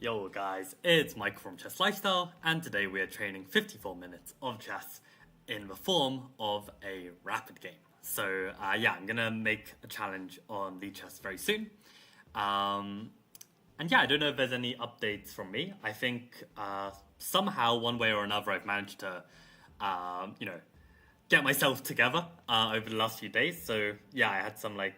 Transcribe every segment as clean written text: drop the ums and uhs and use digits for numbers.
Yo guys, it's Michael from Chess Lifestyle, and today we are training 54 minutes of chess in the form of a rapid game. So I'm gonna make a challenge on Lead Chess very soon. And yeah, I don't know if there's any updates from me. I think somehow, one way or another, I've managed to, get myself together over the last few days. So yeah, I had some I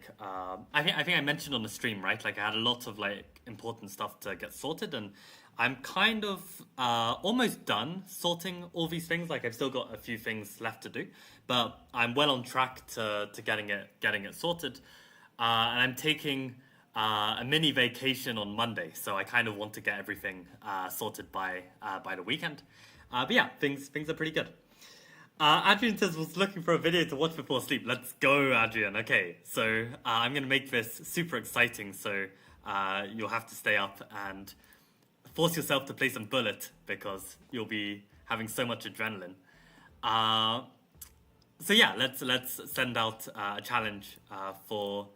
think I mentioned on the stream, right? Like I had a lot of important stuff to get sorted, and I'm kind of almost done sorting all these things. Like I've still got a few things left to do, but I'm well on track to getting it sorted. And I'm taking a mini vacation on Monday, so I kind of want to get everything sorted by the weekend. But yeah, things are pretty good. Adrian says was looking for a video to watch before sleep. Let's go, Adrian. Okay, so I'm going to make this super exciting, so you'll have to stay up and force yourself to play some Bullet because you'll be having so much adrenaline. So yeah, let's send out a challenge for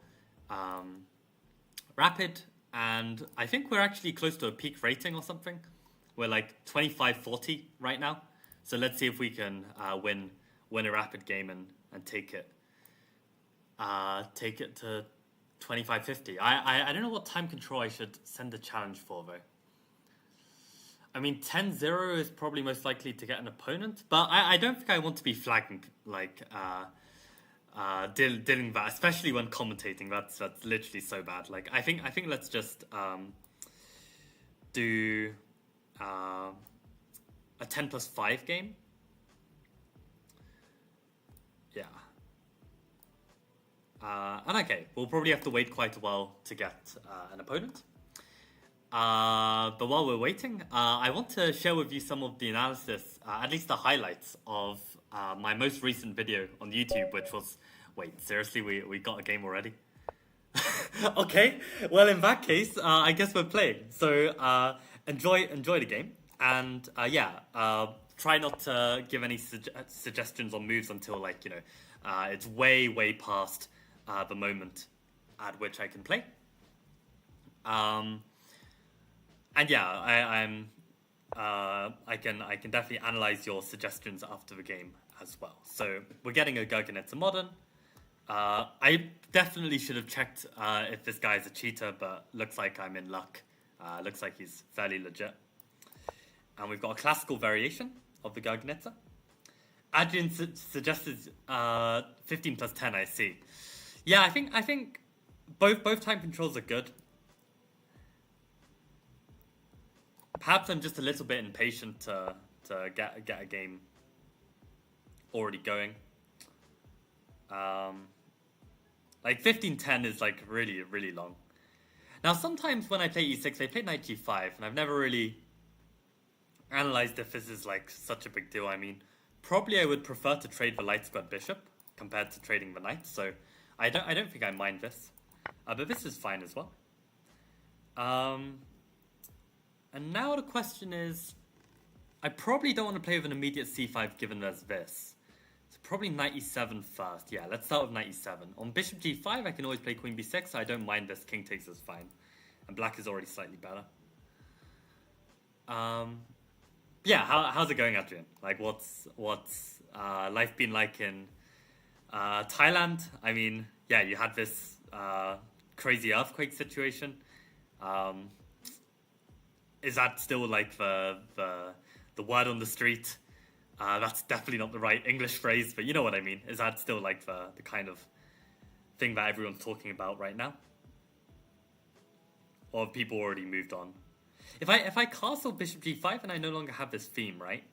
Rapid, and I think we're actually close to a peak rating or something. We're like 25-40 right now. So let's see if we can win a rapid game and take it to 25-50. I don't know what time control I should send a challenge for though. I mean 10-0 is probably most likely to get an opponent, but I don't think I want to be flagging dealing with that, especially when commentating. That's literally so bad. Like I think let's just do a 10+5 game. Yeah. And okay, we'll probably have to wait quite a while to get an opponent. But while we're waiting, I want to share with you some of the analysis, at least the highlights of my most recent video on YouTube, which was... Wait, seriously, we got a game already? Okay, well in that case, I guess we're playing. So enjoy the game. And try not to give any suggestions on moves until it's way past the moment at which I can play. And yeah, I can definitely analyze your suggestions after the game as well. So we're getting a Gurgenetzer Modern. I definitely should have checked if this guy is a cheater, but looks like I'm in luck. Looks like he's fairly legit. And we've got a classical variation of the Gurgenetzer. Adrian suggested 15+10, I see. Yeah, I think both time controls are good. Perhaps I'm just a little bit impatient to get a game already going. 15-10 is really long. Now sometimes when I play e6, I play knight g5, and I've never really analyzed if this is such a big deal. I mean, probably I would prefer to trade the light squared bishop compared to trading the knight, so I don't think I mind this. But this is fine as well. And now the question is, I probably don't want to play with an immediate c5 given there's this. So probably knight e7 first. Yeah, let's start with knight e7. On bishop g5, I can always play queen b6, so I don't mind this. King takes is fine. And black is already slightly better. Yeah, how's it going, Adrian? What's life been like in Thailand? I mean, yeah, you had this crazy earthquake situation. Is that still the word on the street? That's definitely not the right English phrase, but you know what I mean. Is that still the kind of thing that everyone's talking about right now? Or have people already moved on? If I castle bishop g5 and I no longer have this theme, right?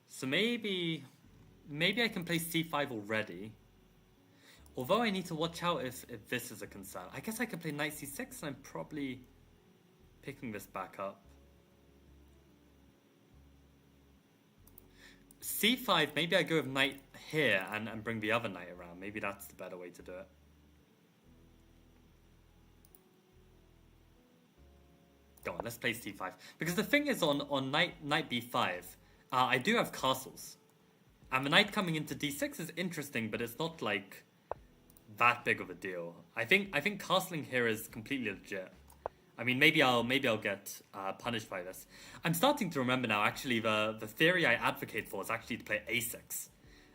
So maybe I can play c5 already. Although I need to watch out if this is a concern. I guess I can play knight c6 and I'm probably picking this back up. c5, maybe I go with knight here and bring the other knight around. Maybe that's the better way to do it. Go on, let's play c5. Because the thing is, on knight b5, I do have castles. And the knight coming into d6 is interesting, but it's not that big of a deal. I think castling here is completely legit. I mean, maybe I'll get punished by this. I'm starting to remember now. Actually, the theory I advocate for is actually to play a6.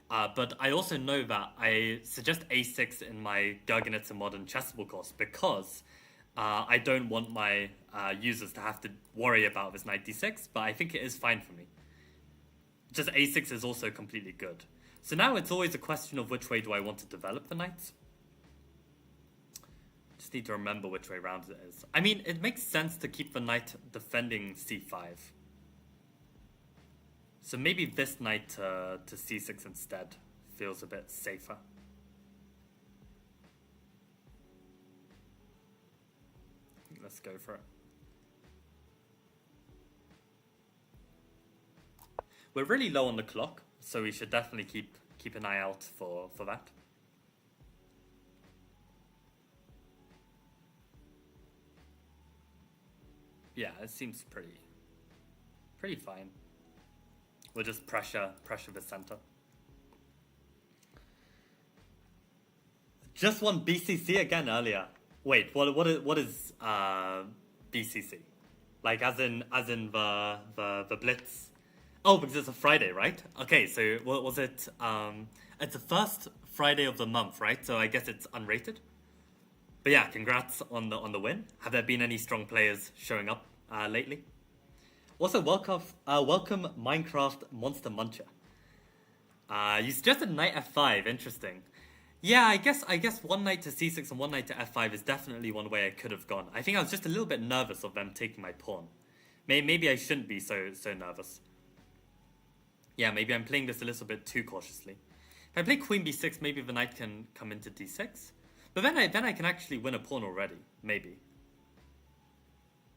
But I also know that I suggest a6 in my Gurgenitz and Modern Chessable course because I don't want my users to have to worry about this knight d6. But I think it is fine for me. Just a6 is also completely good. So now it's always a question of which way do I want to develop the knights. Just need to remember which way round it is. I mean, it makes sense to keep the knight defending c5. So maybe this knight to c6 instead feels a bit safer. Let's go for it. We're really low on the clock, so we should definitely keep an eye out for that. Yeah, it seems pretty fine. We'll just pressure the center. Just won BCC again earlier. Wait, what is BCC? Like as in the Blitz? Oh, because it's a Friday, right? Okay, so what was it? It's the first Friday of the month, right? So I guess it's unrated. But yeah, congrats on the win. Have there been any strong players showing up lately? Also, welcome Minecraft Monster Muncher. You suggested knight f5. Interesting. Yeah, I guess one knight to c6 and one knight to f5 is definitely one way I could have gone. I think I was just a little bit nervous of them taking my pawn. Maybe I shouldn't be so nervous. Yeah, maybe I'm playing this a little bit too cautiously. If I play queen b6, maybe the knight can come into d6. But then I can actually win a pawn already. Maybe.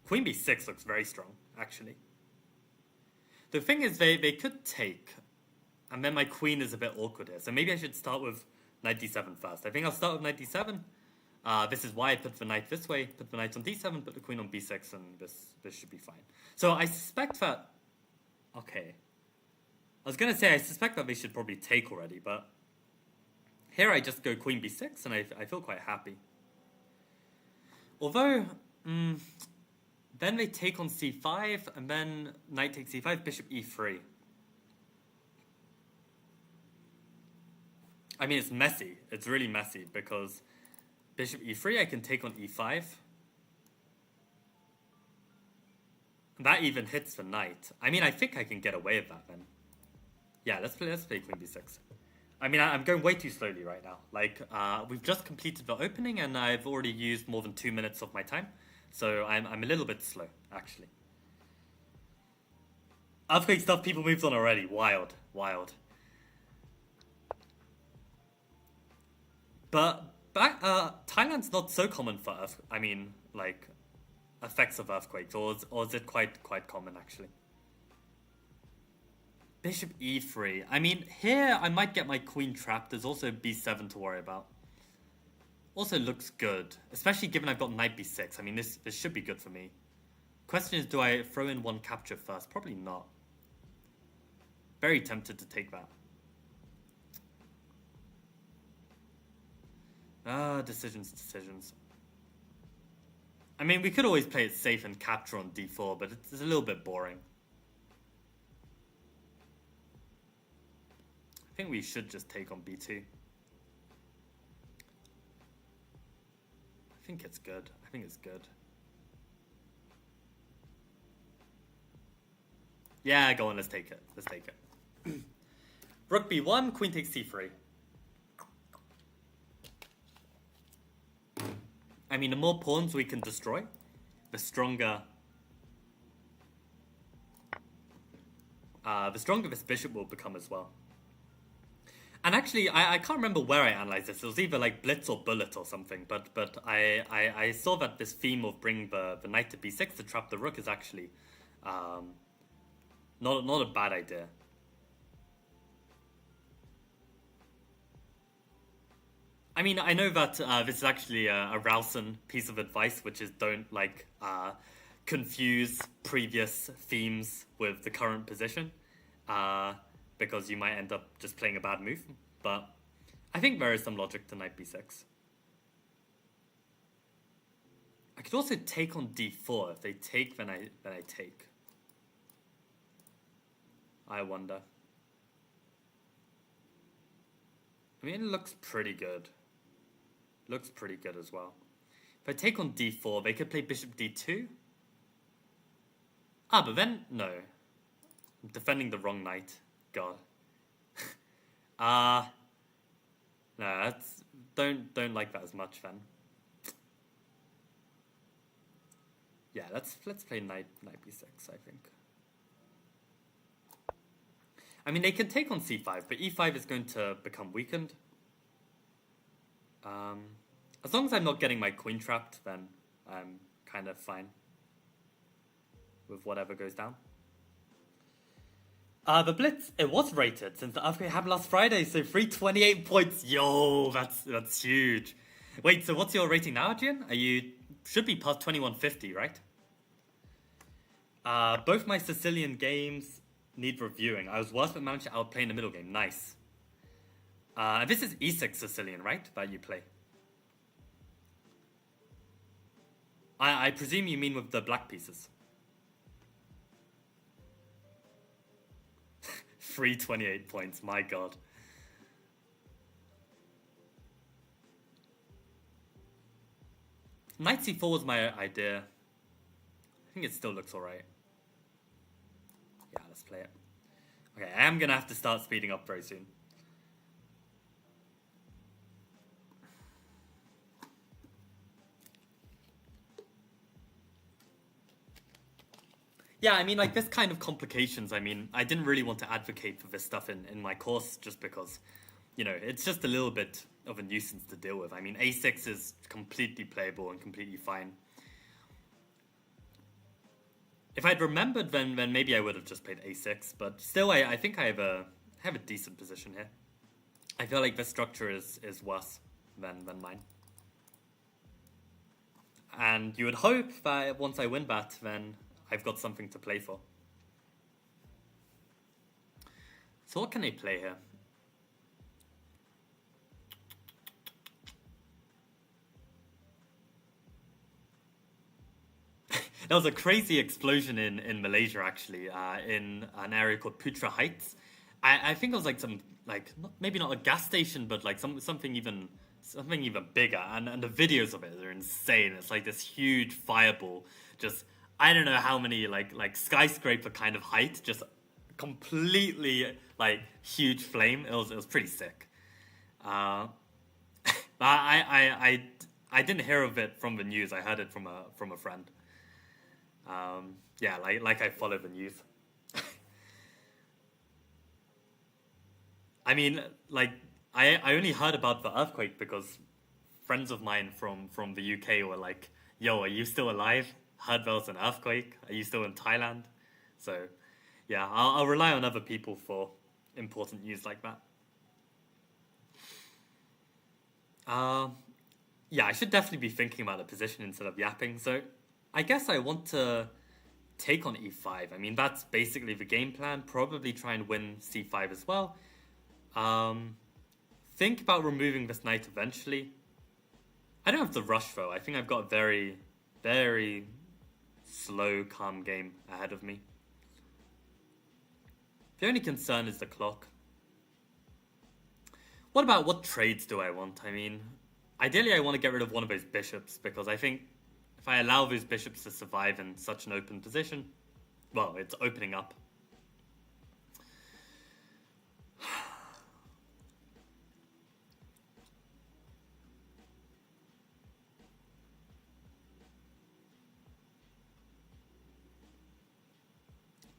Queen b6 looks very strong, actually. The thing is, they could take, and then my queen is a bit awkward here. So maybe I should start with knight d7 first. I think I'll start with knight d7. This is why I put the knight this way, put the knight on d7, put the queen on b6, and this should be fine. So I suspect that... Okay. I was going to say, I suspect that they should probably take already, but... Here I just go queen b6, and I feel quite happy. Although... Then they take on c5, and then knight takes c5, bishop e3. I mean, it's messy. It's really messy, because bishop e3, I can take on e5. That even hits the knight. I mean, I think I can get away with that, then. Yeah, let's play queen b6. I mean, I'm going way too slowly right now. Like, we've just completed the opening, and I've already used more than 2 minutes of my time. So I'm a little bit slow, actually. Earthquake stuff people moved on already. Wild. But Thailand's not so common for effects of earthquakes, or is it quite common actually? Bishop e3. I mean, here I might get my queen trapped. There's also b7 to worry about. Also looks good, especially given I've got knight b6. I mean, this should be good for me. Question is, do I throw in one capture first? Probably not. Very tempted to take that. Decisions. I mean, we could always play it safe and capture on d4, but it's a little bit boring. I think we should just take on b2. I think it's good. Yeah, go on, let's take it. Rook b1, queen takes c3. I mean, the more pawns we can destroy, the stronger this bishop will become as well. And actually, I can't remember where I analyzed this. It was either like Blitz or Bullet or something. But I saw that this theme of bringing the knight to b6 to trap the rook is actually not a bad idea. I mean, I know that this is actually a Rowson piece of advice, which is don't confuse previous themes with the current position. Because you might end up just playing a bad move. But I think there is some logic to knight b6. I could also take on d4. If they take, then I take. I wonder. I mean, it looks pretty good. Looks pretty good as well. If I take on d4, they could play bishop d2. Ah, but then, no. I'm defending the wrong knight. God. No, that's... Don't like that as much, then. Yeah, let's play knight b6, I think. I mean, they can take on c5, but e5 is going to become weakened. As long as I'm not getting my queen trapped, then I'm kind of fine with whatever goes down. The Blitz, it was rated since the earthquake happened last Friday, so 328 points. Yo, that's huge. Wait, so what's your rating now, Adrian? Should be past 2150, right? Both my Sicilian games need reviewing. I was worse but managed to outplay in the middle game. Nice. This is E6 Sicilian, right? That you play. I presume you mean with the black pieces. 328 points, my god. Knight c4 was my idea. I think it still looks alright. Yeah, let's play it. Okay, I am gonna have to start speeding up very soon. Yeah, I mean, like, this kind of complications, I mean, I didn't really want to advocate for this stuff in my course just because, you know, it's just a little bit of a nuisance to deal with. I mean, a6 is completely playable and completely fine. If I'd remembered, then maybe I would have just played a6, but still, I think I have a decent position here. I feel like this structure is worse than mine. And you would hope that once I win that, then I've got something to play for. So what can they play here? There was a crazy explosion in Malaysia, actually, in an area called Putra Heights. I think it was like some, like, maybe not a gas station, but like something even bigger. And the videos of it are insane. It's like this huge fireball, just, I don't know how many like skyscraper kind of height, just completely like huge flame. It was pretty sick. But I didn't hear of it from the news. I heard it from a friend. Yeah, like I follow the news. I mean, like I only heard about the earthquake because friends of mine from the UK were like, "Yo, are you still alive? Heard there was an earthquake. Are you still in Thailand?" So, yeah, I'll rely on other people for important news like that. Yeah, I should definitely be thinking about the position instead of yapping. So, I guess I want to take on e5. I mean, that's basically the game plan. Probably try and win c5 as well. Think about removing this knight eventually. I don't have to rush, though. I think I've got a very, very slow, calm game ahead of me. The only concern is the clock. What trades do I want? I mean, ideally I want to get rid of one of those bishops, because I think if I allow those bishops to survive in such an open position, well, it's opening up.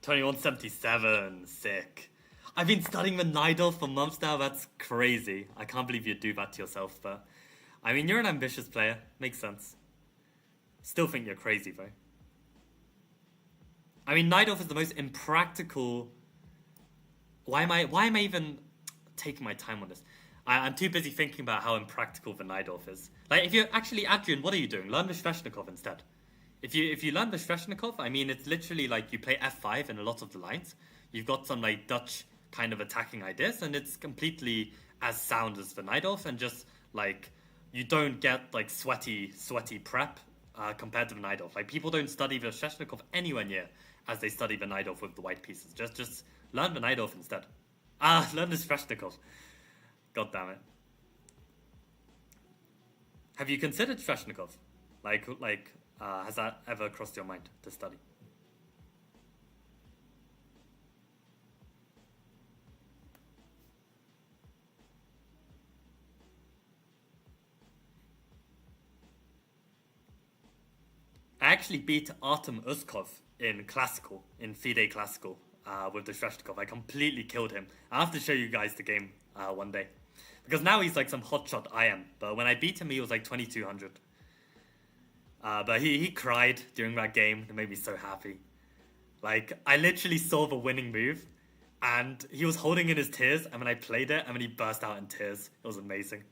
$21.77, sick. I've been studying the Nidal for months now. That's crazy. I can't believe you'd do that to yourself, but I mean, you're an ambitious player. Makes sense. Still think you're crazy, though. I mean, Najdorf is the most impractical... Why am I even taking my time on this? I'm too busy thinking about how impractical the Najdorf is. Like, if you're actually, Adrian, what are you doing? Learn the Sveshnikov instead. If you learn the Sveshnikov, I mean, it's literally like you play f5 in a lot of the lines. You've got some like Dutch kind of attacking ideas, and it's completely as sound as the Najdorf, and just like you don't get like sweaty prep compared to Venidov. Like, people don't study Sveshnikov anywhere near as they study Venidov with the white pieces. Just learn Venidov instead. Learn the Sveshnikov. God damn it. Have you considered Sveshnikov? Has that ever crossed your mind to study? I actually beat Artem Uskov in Classical, in FIDE Classical, with the Sveshnikov. I completely killed him. I have to show you guys the game one day. Because now he's like some hotshot I am. But when I beat him, he was like 2200. But he cried during that game. It made me so happy. Like, I literally saw the winning move, and he was holding in his tears, and when I played it, and then he burst out in tears. It was amazing.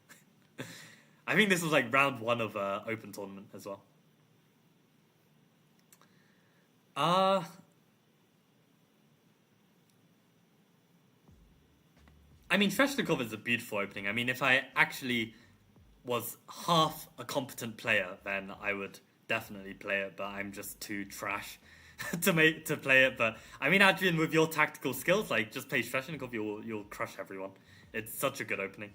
I think this was like round 1 of Open Tournament as well. I mean, Sveshnikov is a beautiful opening. I mean, if I actually was half a competent player, then I would definitely play it, but I'm just too trash to play it. But I mean, Adrian, with your tactical skills, like, just play Sveshnikov, you'll crush everyone. It's such a good opening.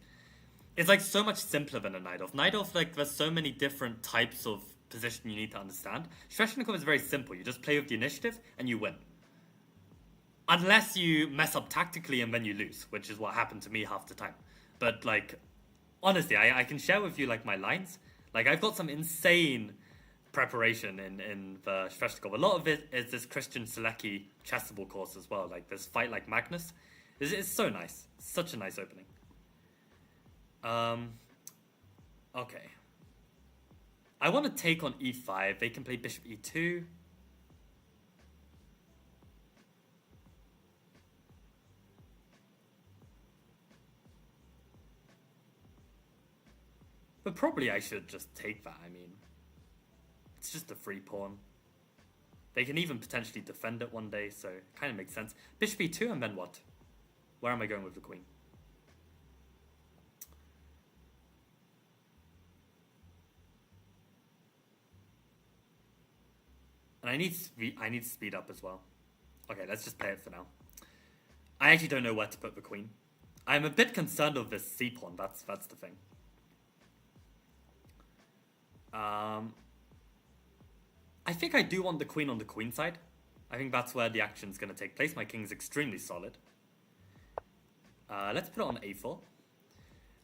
It's like so much simpler than a Naidov. Naidov, like, there's so many different types of position you need to understand. Sveshnikov is very simple. You just play with the initiative and you win. Unless you mess up tactically and then you lose, which is what happened to me half the time. But, like, honestly, I can share with you, like, my lines. Like, I've got some insane preparation in the Sveshnikov. A lot of it is this Christian Selecki Chessable course as well. Like, this Fight Like Magnus. It's so nice. Such a nice opening. Okay. I want to take on e5. They can play bishop e2. But probably I should just take that. I mean, it's just a free pawn. They can even potentially defend it one day, so it kind of makes sense. Bishop e2, and then what? Where am I going with the queen? And I need to speed up as well. Okay, let's just play it for now. I actually don't know where to put the queen. I'm a bit concerned of this c pawn. That's the thing. I think I do want the queen on the queen side. I think that's where the action's going to take place. My king's extremely solid. Let's put it on a4.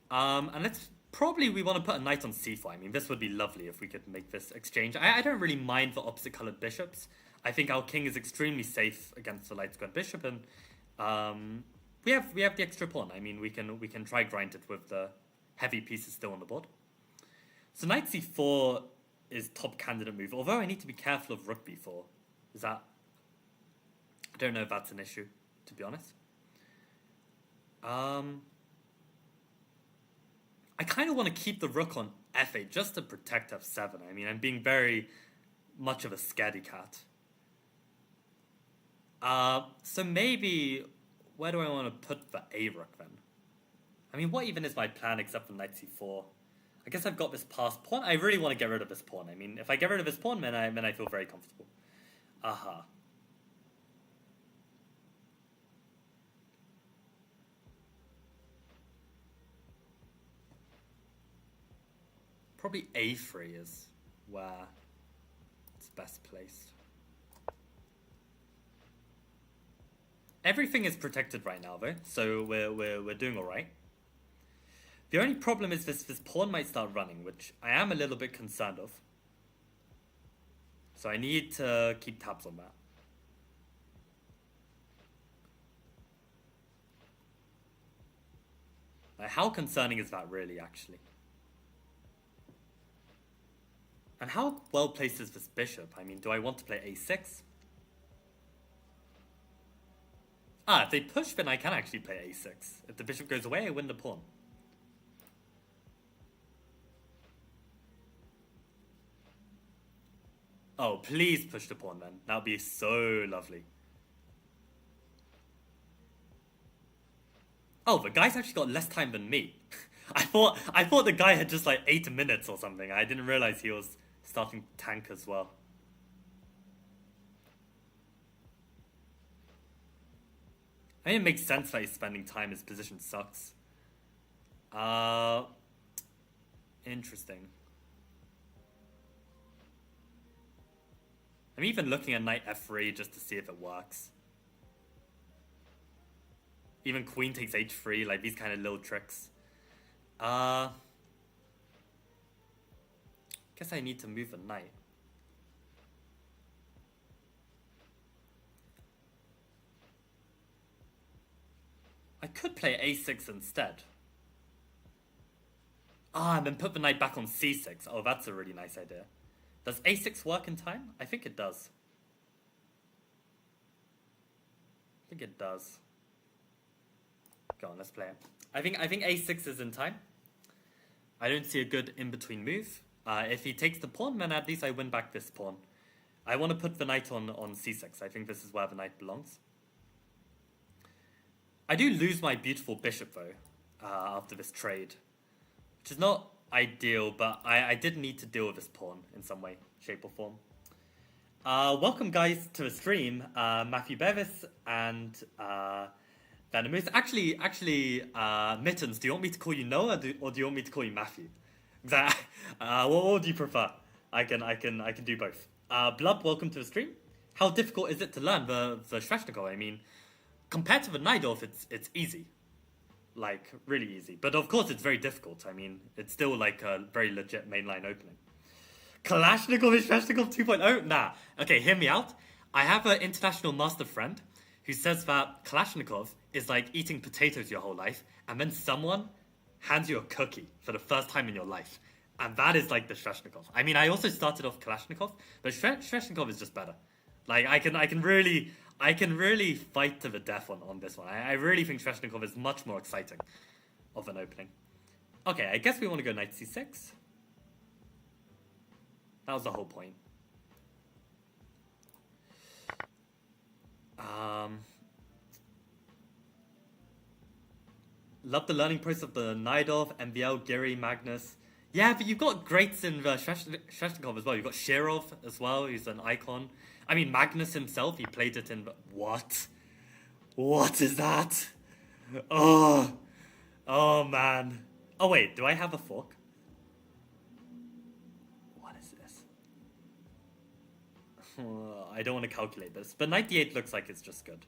And we want to put a knight on c4. I mean, this would be lovely if we could make this exchange. I don't really mind the opposite colored bishops. I think our king is extremely safe against the light squared bishop, and we have the extra pawn. I mean, we can try grind it with the heavy pieces still on the board. So knight c4 is top candidate move, although I need to be careful of rook b4. Is that... I don't know if that's an issue, to be honest. I kind of want to keep the rook on f8 just to protect f7. I mean, I'm being very much of a scaredy cat. So maybe... Where do I want to put the a rook then? I mean, what even is my plan except for knight c4? I guess I've got this passed pawn. I really want to get rid of this pawn. I mean, if I get rid of this pawn, then I feel very comfortable. Aha. Probably a3 is where it's best placed. Everything is protected right now, though, so we're doing all right. The only problem is this pawn might start running, which I am a little bit concerned of. So I need to keep tabs on that. Like, how concerning is that really, actually? And how well placed is this bishop? I mean, do I want to play a6? If they push, then I can actually play a6. If the bishop goes away, I win the pawn. Oh, please push the pawn then. That would be so lovely. Oh, the guy's actually got less time than me. I thought the guy had just like 8 minutes or something. I didn't realize he was starting to tank as well. I mean, it makes sense that he's spending time. His position sucks. Interesting. I'm even looking at knight f3 just to see if it works. Even queen takes h3, like these kind of little tricks. Guess I need to move a knight. I could play a6 instead. And then put the knight back on c6. Oh, that's a really nice idea. Does a6 work in time? I think it does. I think it does. Go on, let's play it. I think a6 is in time. I don't see a good in-between move. If he takes the pawn, then at least I win back this pawn. I want to put the knight on c6. I think this is where the knight belongs. I do lose my beautiful bishop, though, after this trade. Which is not ideal, but I did need to deal with this pawn in some way, shape, or form. Welcome, guys, to the stream. Matthew Bevis and Venom. Actually, Mittens, do you want me to call you Noah, or do you want me to call you Matthew? What do you prefer? I can do both. Blub, welcome to the stream. How difficult is it to learn the Sveshnikov? I mean, compared to the Najdorf, it's easy. Like, really easy. But of course, it's very difficult. I mean, it's still like a very legit mainline opening. Kalashnikov is Sveshnikov 2.0? Nah. Okay, hear me out. I have an international master friend who says that Kalashnikov is like eating potatoes your whole life, and then someone hands you a cookie for the first time in your life. And that is like the Sveshnikov. I mean, I also started off Kalashnikov, but Sveshnikov is just better. Like, I can really fight to the death on this one. I really think Sveshnikov is much more exciting of an opening. Okay, I guess we want to go knight c6. That was the whole point. Love the learning process of the Najdorf, MVL, Giri, Magnus. Yeah, but you've got greats in Sveshnikov as well. You've got Shirov as well, who's an icon. I mean, Magnus himself, he played it in... What? What is that? Oh, man. Oh, wait, do I have a fork? What is this? I don't want to calculate this, but knight d8 looks like it's just good.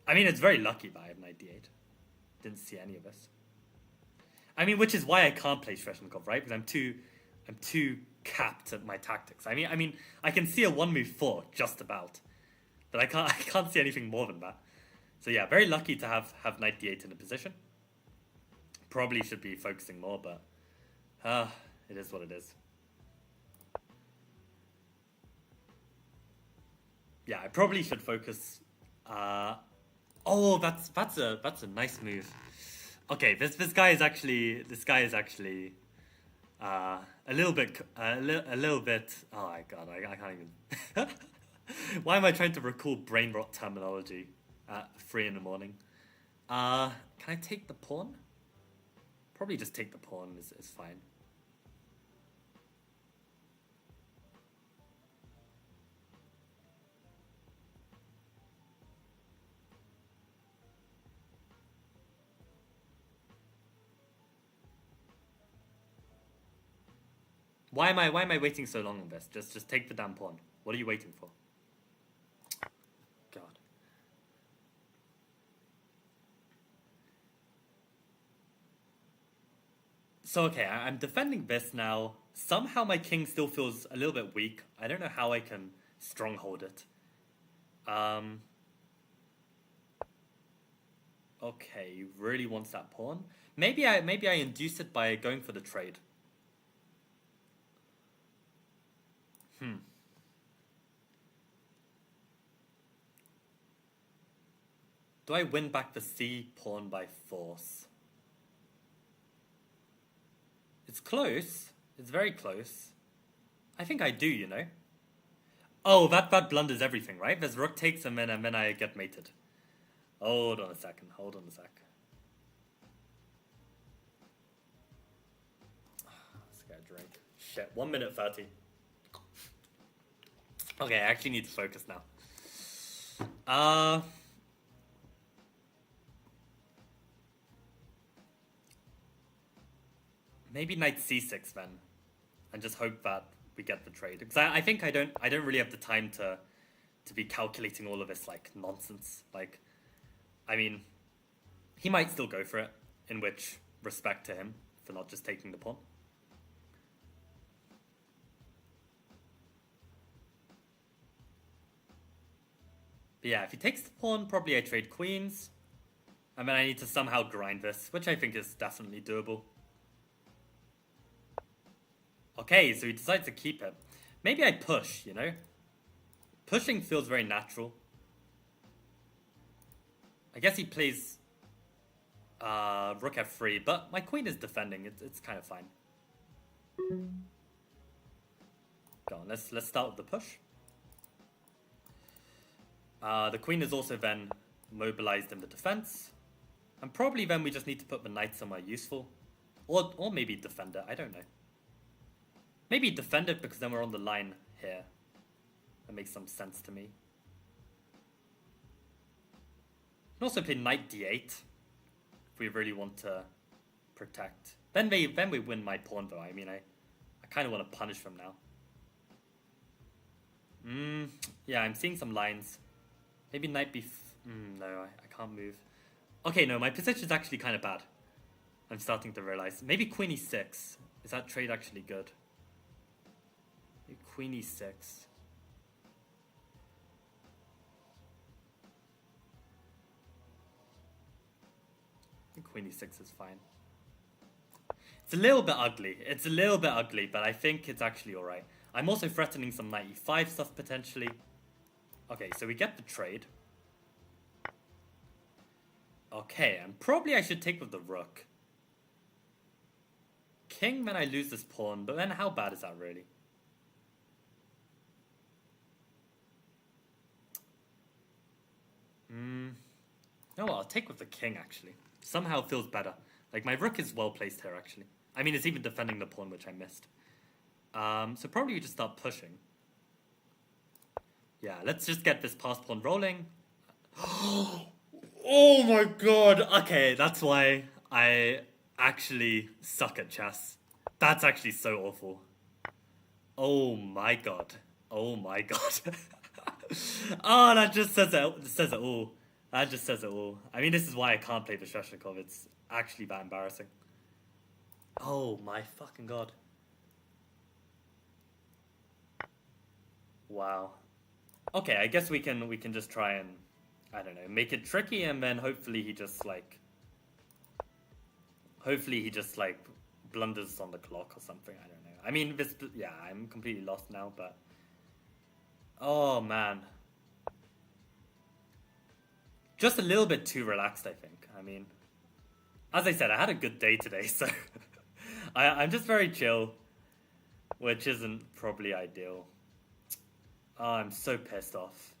I mean, it's very lucky that I have knight d8. Didn't see any of this. I mean, which is why I can't play Sveshnikov, right? Because I'm too capped at my tactics. I mean, I can see a one move four just about, but I can't see anything more than that. So yeah, very lucky to have knight d8 in a position. Probably should be focusing more, but it is what it is. Yeah, I probably should focus. Oh, that's a nice move. Okay, this guy is actually a little bit. Oh my god, I can't even. Why am I trying to recall brain rot terminology at 3 in the morning? Can I take the pawn? Probably just take the pawn is fine. Why am I waiting so long on this? Just take the damn pawn. What are you waiting for? God. So okay, I'm defending this now. Somehow my king still feels a little bit weak. I don't know how I can stronghold it. Okay, he really wants that pawn. Maybe I induce it by going for the trade. Do I win back the C pawn by force? It's close. It's very close. I think I do, you know. Oh, that blunders everything, right? There's rook takes and then I get mated. Hold on a second. Hold on a sec. Let's get a drink. shit. 1 minute 30. Okay, I actually need to focus now. Maybe knight c6 then, and just hope that we get the trade. Because I think I don't really have the time to be calculating all of this like nonsense. Like, I mean, he might still go for it. In which respect to him for not just taking the pawn. But yeah, if he takes the pawn, probably I trade queens. And then I need to somehow grind this, which I think is definitely doable. Okay, so he decides to keep it. Maybe I push, you know? Pushing feels very natural. I guess he plays rook f3, but my queen is defending. It's kind of fine. Go on, let's start with the push. The queen is also then mobilized in the defense. And probably then we just need to put the knight somewhere useful. Or maybe defend it, I don't know. Maybe defend it because then we're on the line here. That makes some sense to me. You can also play knight d8 if we really want to protect. Then we win my pawn though. I mean, I kind of want to punish them now. Yeah, I'm seeing some lines. Maybe knight b... no, I can't move. Okay, no, my position is actually kind of bad. I'm starting to realize. Maybe queen e6. Is that trade actually good? Maybe queen e6. I think queen e6 is fine. It's a little bit ugly. It's a little bit ugly, but I think it's actually alright. I'm also threatening some knight e5 stuff potentially. Okay, so we get the trade. Okay, and probably I should take with the rook. King, then I lose this pawn, but then how bad is that really? No, I'll take with the king actually. Somehow feels better. Like my rook is well placed here actually. I mean, it's even defending the pawn, which I missed. So probably we just start pushing. Yeah, let's just get this pass pawn rolling. Oh my god! Okay, that's why I actually suck at chess. That's actually so awful. Oh my god. Oh my god. Oh, that just says it all. That just says it all. I mean, this is why I can't play Visheshnikov. It's actually that embarrassing. Oh my fucking god. Wow. Okay, I guess we can just try and, I don't know, make it tricky, and then hopefully he just like blunders on the clock or something. I don't know. I mean, this, yeah, I'm completely lost now, but oh man, just a little bit too relaxed, I think. I mean, as I said, I had a good day today, so I'm just very chill, which isn't probably ideal. Oh, I'm so pissed off.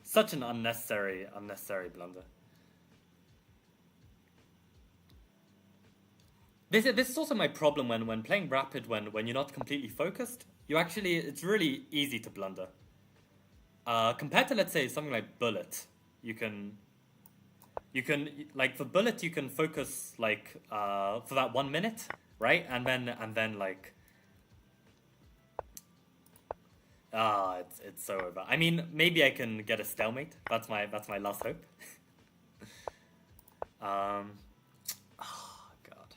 Such an unnecessary blunder. This is also my problem when playing rapid, when you're not completely focused. It's really easy to blunder. Compared to, let's say, something like Bullet, you can like for Bullet you can focus like for that 1 minute, right? And then like it's so over. I mean, maybe I can get a stalemate. That's my last hope. Oh god.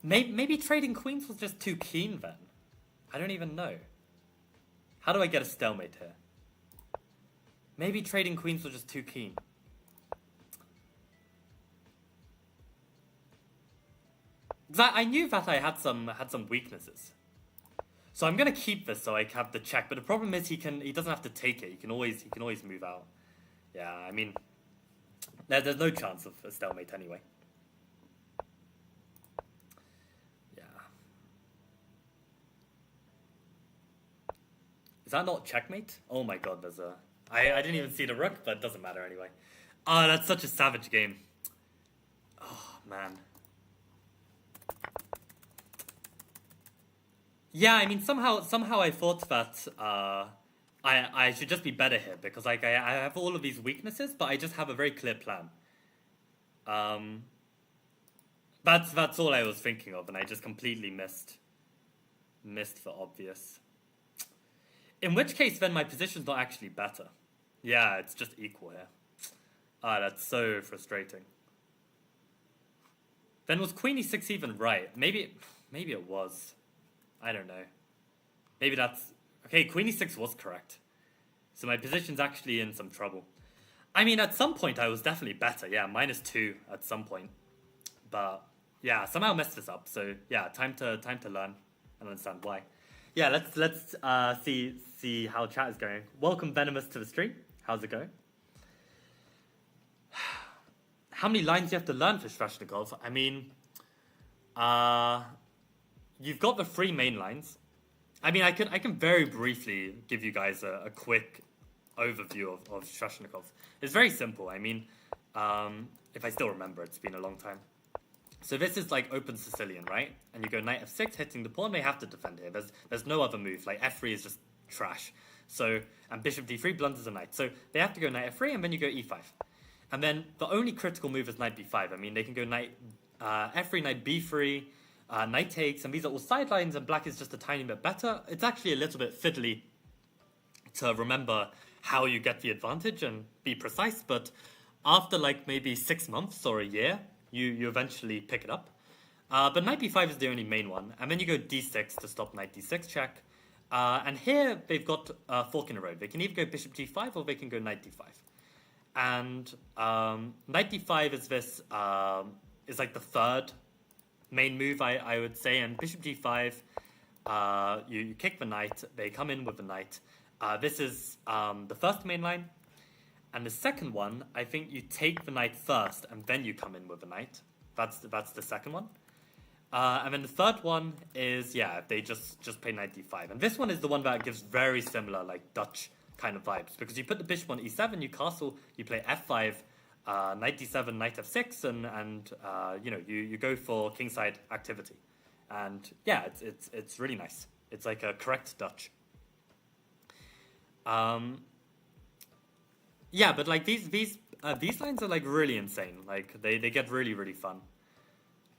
Maybe trading queens was just too keen then. I don't even know. How do I get a stalemate here? Maybe trading queens was just too keen. I knew that I had some weaknesses. So I'm gonna keep this so I have the check, but the problem is he doesn't have to take it. He can always move out. Yeah, I mean, there's no chance of a stalemate anyway. Yeah. Is that not checkmate? Oh my god, there's a... I didn't even see the rook, but it doesn't matter anyway. Oh, that's such a savage game. Oh man. Yeah, I mean, somehow I thought that I should just be better here because like I have all of these weaknesses, but I just have a very clear plan. Um, that's all I was thinking of, and I just completely missed the obvious. In which case, then my position's not actually better. Yeah, it's just equal here. Ah, that's so frustrating. Then was Queen e6 even right? Maybe it was. I don't know. Maybe that's... Okay, Queen e6 was correct. So my position's actually in some trouble. I mean, at some point I was definitely better. Yeah, -2 at some point. But yeah, somehow messed this up. So yeah, time to learn and understand why. Yeah, let's see how chat is going. Welcome Venomous to the stream. How's it going? How many lines do you have to learn for Sveshnikov? I mean, you've got the 3 main lines. I mean, I can very briefly give you guys a quick overview of Sveshnikov. It's very simple. I mean, if I still remember, it's been a long time. So this is like open Sicilian, right? And you go knight f6, hitting the pawn. They have to defend here. There's no other move. Like f3 is just trash. So, and bishop d3 blunders a knight. So they have to go knight f3, and then you go e5. And then the only critical move is knight b5. I mean, they can go knight f3, knight b3, knight takes, and these are all sidelines, and black is just a tiny bit better. It's actually a little bit fiddly to remember how you get the advantage and be precise, but after like maybe 6 months or a year, you eventually pick it up. But knight b5 is the only main one, and then you go d6 to stop knight d6 check. And here they've got a fork in the road. They can either go bishop g5 or they can go knight d5. And knight d5 is this is like the third main move, I would say. And bishop g5, you kick the knight. They come in with the knight. This is the first main line. And the second one, I think you take the knight first and then you come in with the knight. That's the second one. And then the third one is, yeah, they just play knight d5. And this one is the one that gives very similar, like, Dutch kind of vibes. Because you put the bishop on e7, you castle, you play f5, knight d7, knight f6, and you know, you go for kingside activity. And, yeah, it's really nice. It's like a correct Dutch. Yeah, but, like, these lines are, like, really insane. Like, they get really, really fun.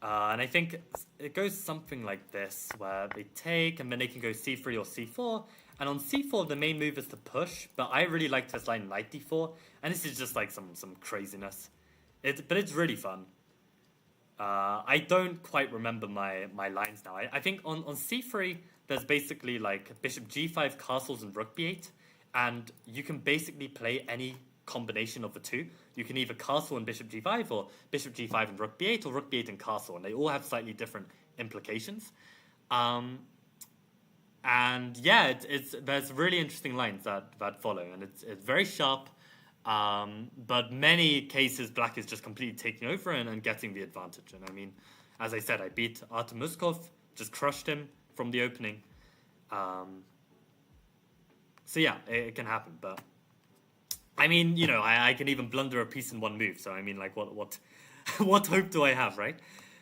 And I think it goes something like this, where they take, and then they can go c3 or c4. And on c4, the main move is to push, but I really like this line knight d4. And this is just like some craziness. But it's really fun. I don't quite remember my lines now. I think on c3, there's basically like bishop g5, castles, and rook b8. And you can basically play any combination of the two. You can either castle and bishop g5, or bishop g5 and rook b8, or rook b8 and castle, and they all have slightly different implications. And yeah, there's really interesting lines that follow, and it's very sharp. But many cases, black is just completely taking over and getting the advantage. And I mean, as I said, I beat Artem Muskov, just crushed him from the opening. So yeah, it can happen, but I mean, you know, I can even blunder a piece in one move. So I mean, like, what hope do I have, right?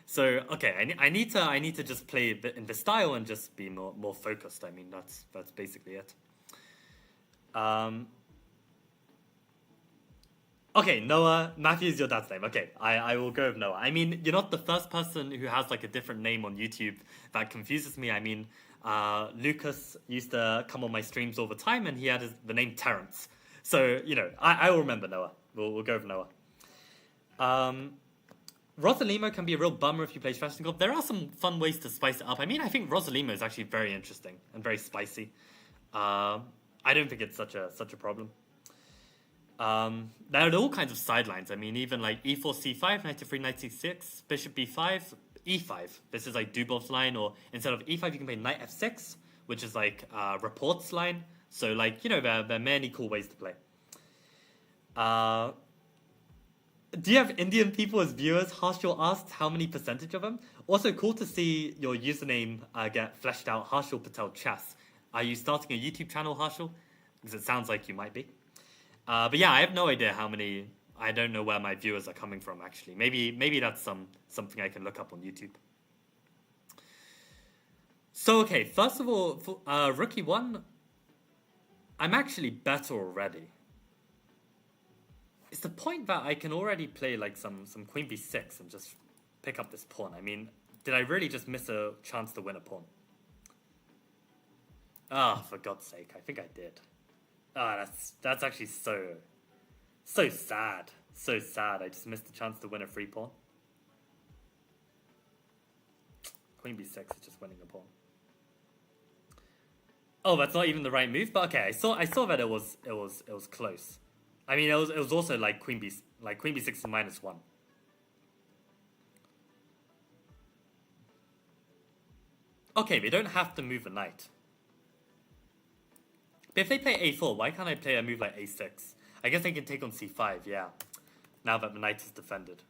So okay, I need to just play a bit in the style and just be more focused. I mean, that's basically it. Okay, Noah, Matthew is your dad's name. Okay, I will go with Noah. I mean, you're not the first person who has like a different name on YouTube. That confuses me. I mean, Lucas used to come on my streams all the time, and he had the name Terrence. So, you know, I will remember Noah. We'll go with Noah. Rosalimo can be a real bummer if you play Sveshnikov. There are some fun ways to spice it up. I mean, I think Rosalimo is actually very interesting and very spicy. I don't think it's such a problem. There are all kinds of sidelines. I mean, even like e4, c5, knight to 3, knight c6, bishop b5, e5. This is like Dubov's line, or instead of e5, you can play knight f6, which is like Rapport's line. So, like, you know, there are many cool ways to play. Do you have Indian people as viewers? Harshal asked how many percentage of them. Also, cool to see your username get fleshed out, Harshal Patel Chess. Are you starting a YouTube channel, Harshal? Because it sounds like you might be. But yeah, I have no idea how many I don't know where my viewers are coming from, actually. Maybe that's something I can look up on YouTube. So, okay, first of all, for Rookie 1, I'm actually better already. It's the point that I can already play like some Queen B6 and just pick up this pawn. I mean, did I really just miss a chance to win a pawn? Ah, for God's sake, I think I did. Ah, that's actually so sad. So sad. I just missed the chance to win a free pawn. Queen B6 is just winning a pawn. Oh, that's not even the right move. But okay, I saw that it was close. I mean, it was also like Queen B6 is -1. Okay, they don't have to move a knight. But if they play A4, why can't I play a move like A6? I guess they can take on C5, yeah. Now that the knight is defended.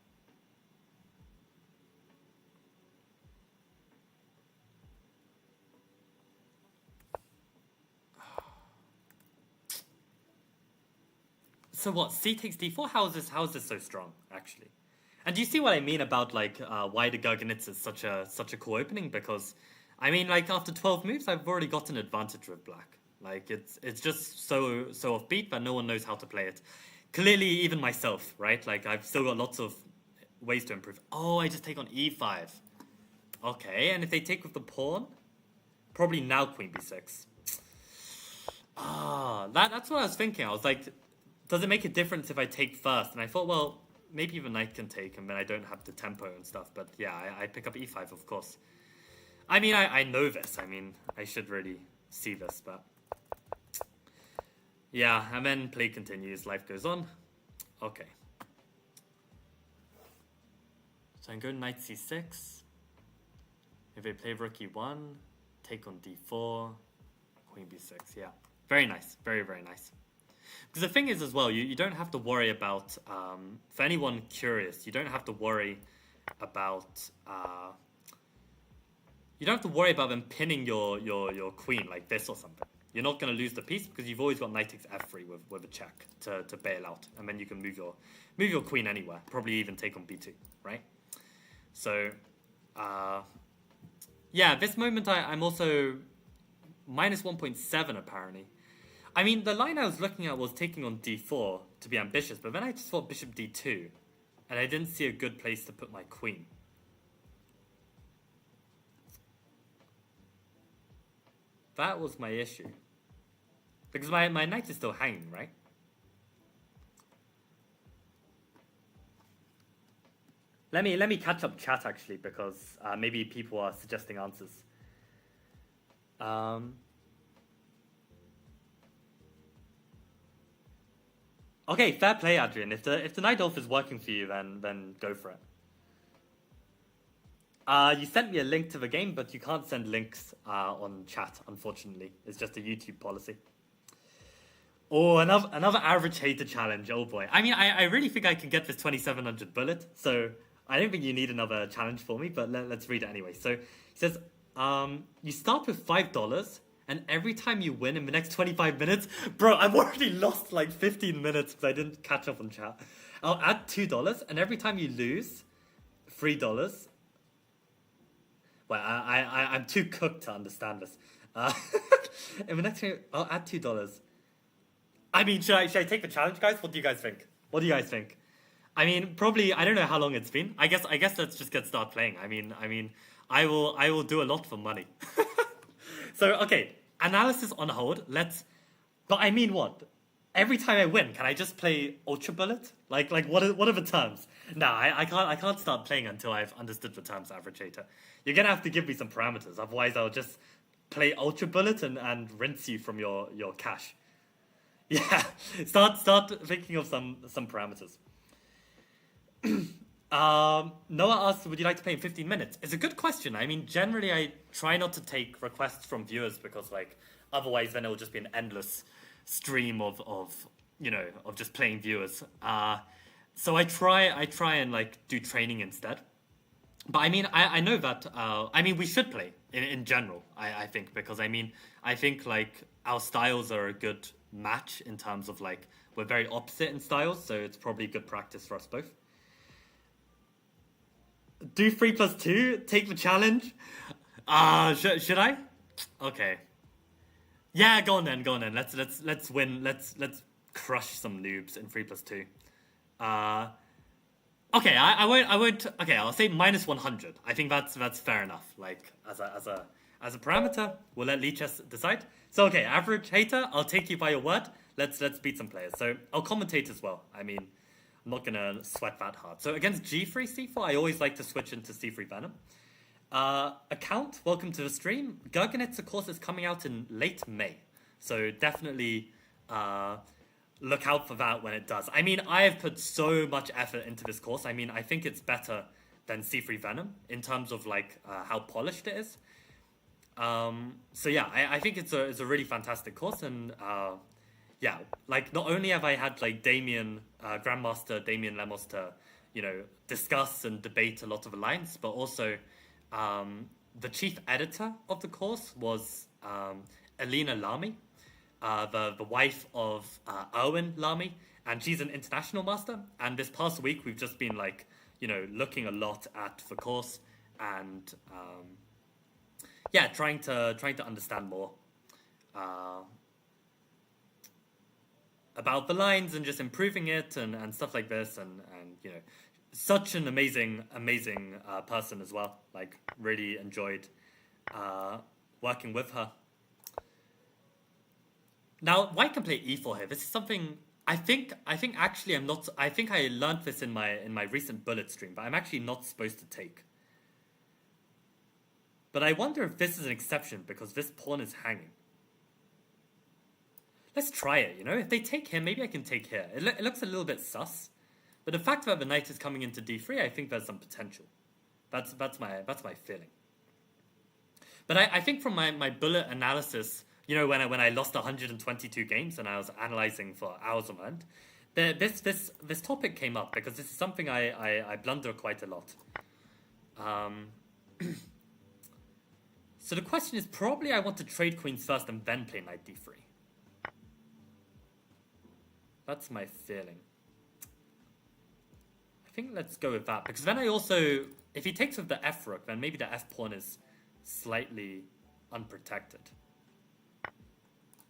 So what? C takes D4? How is this so strong, actually? And do you see what I mean about like why the Gurgenitz is such a cool opening? Because I mean, like after 12 moves, I've already got an advantage with black. Like it's just so offbeat that no one knows how to play it. Clearly, even myself, right? Like I've still got lots of ways to improve. Oh, I just take on E5. Okay, and if they take with the pawn, probably now Queen B6. Ah, that's what I was thinking. I was like, does it make a difference if I take first? And I thought, well, maybe the knight can take, and then I don't have the tempo and stuff. But yeah, I pick up E5, of course. I mean, I know this. I mean, I should really see this, but yeah, and then play continues, life goes on. Okay. So I'm going knight C6. If they play rook E1, take on D4, Queen B6, yeah. Very nice, very, very nice. Because the thing is as well, you don't have to worry about, for anyone curious, you don't have to worry about, them pinning your queen like this or something. You're not going to lose the piece because you've always got knight takes f3 with a check to bail out, and then you can move your queen anywhere, probably even take on b2, right? So, yeah, at this moment I'm also minus 1.7 apparently. I mean, the line I was looking at was taking on d4 to be ambitious, but then I just thought bishop d2, and I didn't see a good place to put my queen. That was my issue. Because my knight is still hanging, right? Let me catch up chat, actually, because maybe people are suggesting answers. Okay, fair play, Adrian. If the Night Elf is working for you, then go for it. You sent me a link to the game, but you can't send links on chat, unfortunately. It's just a YouTube policy. Oh, another average hater challenge. Oh boy. I mean, I really think I can get this 2700 bullet, so I don't think you need another challenge for me, but let's read it anyway. So it says, you start with $5, and every time you win in the next 25 minutes, bro, I've already lost like 15 minutes because I didn't catch up on chat. I'll add $2, and every time you lose, $3. Well, I'm too cooked to understand this. In the next game, I'll add $2. I mean, should I take the challenge, guys? What do you guys think? What do you guys think? I mean, probably, I don't know how long it's been. I guess let's just start playing. I mean, I will do a lot for money. So, okay, analysis on hold. But I mean what? Every time I win, can I just play Ultra Bullet? Like what are the terms? No, I can't start playing until I've understood the terms, Average Hater. You're gonna have to give me some parameters, otherwise I'll just play Ultra Bullet and rinse you from your cash. Yeah, start thinking of some parameters. Noah asks, would you like to play in 15 minutes? It's a good question. I mean, generally I try not to take requests from viewers because, like, otherwise then it will just be an endless stream of just playing viewers. So I try and, like, do training instead. But I mean, I know that, we should play in general, I think, because I mean, I think, like, our styles are a good match in terms of like we're very opposite in styles, so it's probably good practice for us both. Do 3+2, take the challenge. Should I? Okay. Yeah, go on then. Let's win. Let's crush some noobs in 3+2. Okay, I won't. Okay, I'll say -100. I think that's fair enough. Like as a parameter, we'll let Lichess decide. So okay, average hater, I'll take you by your word. Let's beat some players. So I'll commentate as well. I mean, I'm not gonna sweat that hard. So against G3 C4, I always like to switch into C3 Venom. Account, welcome to the stream. Gurgenitz, of course, is coming out in late May. So definitely look out for that when it does. I mean, I have put so much effort into this course. I mean, I think it's better than C3 Venom in terms of like how polished it is. So yeah, I think it's a really fantastic course. And yeah, like not only have I had like Grandmaster Damien Lemos to, you know, discuss and debate a lot of the lines, but also the chief editor of the course was Elena Lamy, the wife of Erwin Lamy, and she's an international master. And this past week, we've just been like, you know, looking a lot at the course and yeah, trying to understand more about the lines and just improving it and stuff like this, and you know, such an amazing person as well. Like really enjoyed working with her. Now white can play e4 here. This is something I think actually I'm not. I think I learned this in my recent bullet stream, but I'm actually not supposed to take. But I wonder if this is an exception because this pawn is hanging. Let's try it, you know? If they take here, maybe I can take here. It looks a little bit sus. But the fact that the knight is coming into d3, I think there's some potential. That's my feeling. But I think from my bullet analysis, you know, when I lost 122 games and I was analyzing for hours on end, this topic came up because this is something I blunder quite a lot. So the question is probably I want to trade queens first and then play knight d3. That's my feeling. I think let's go with that. Because then I also, if he takes with the f rook, then maybe the f pawn is slightly unprotected.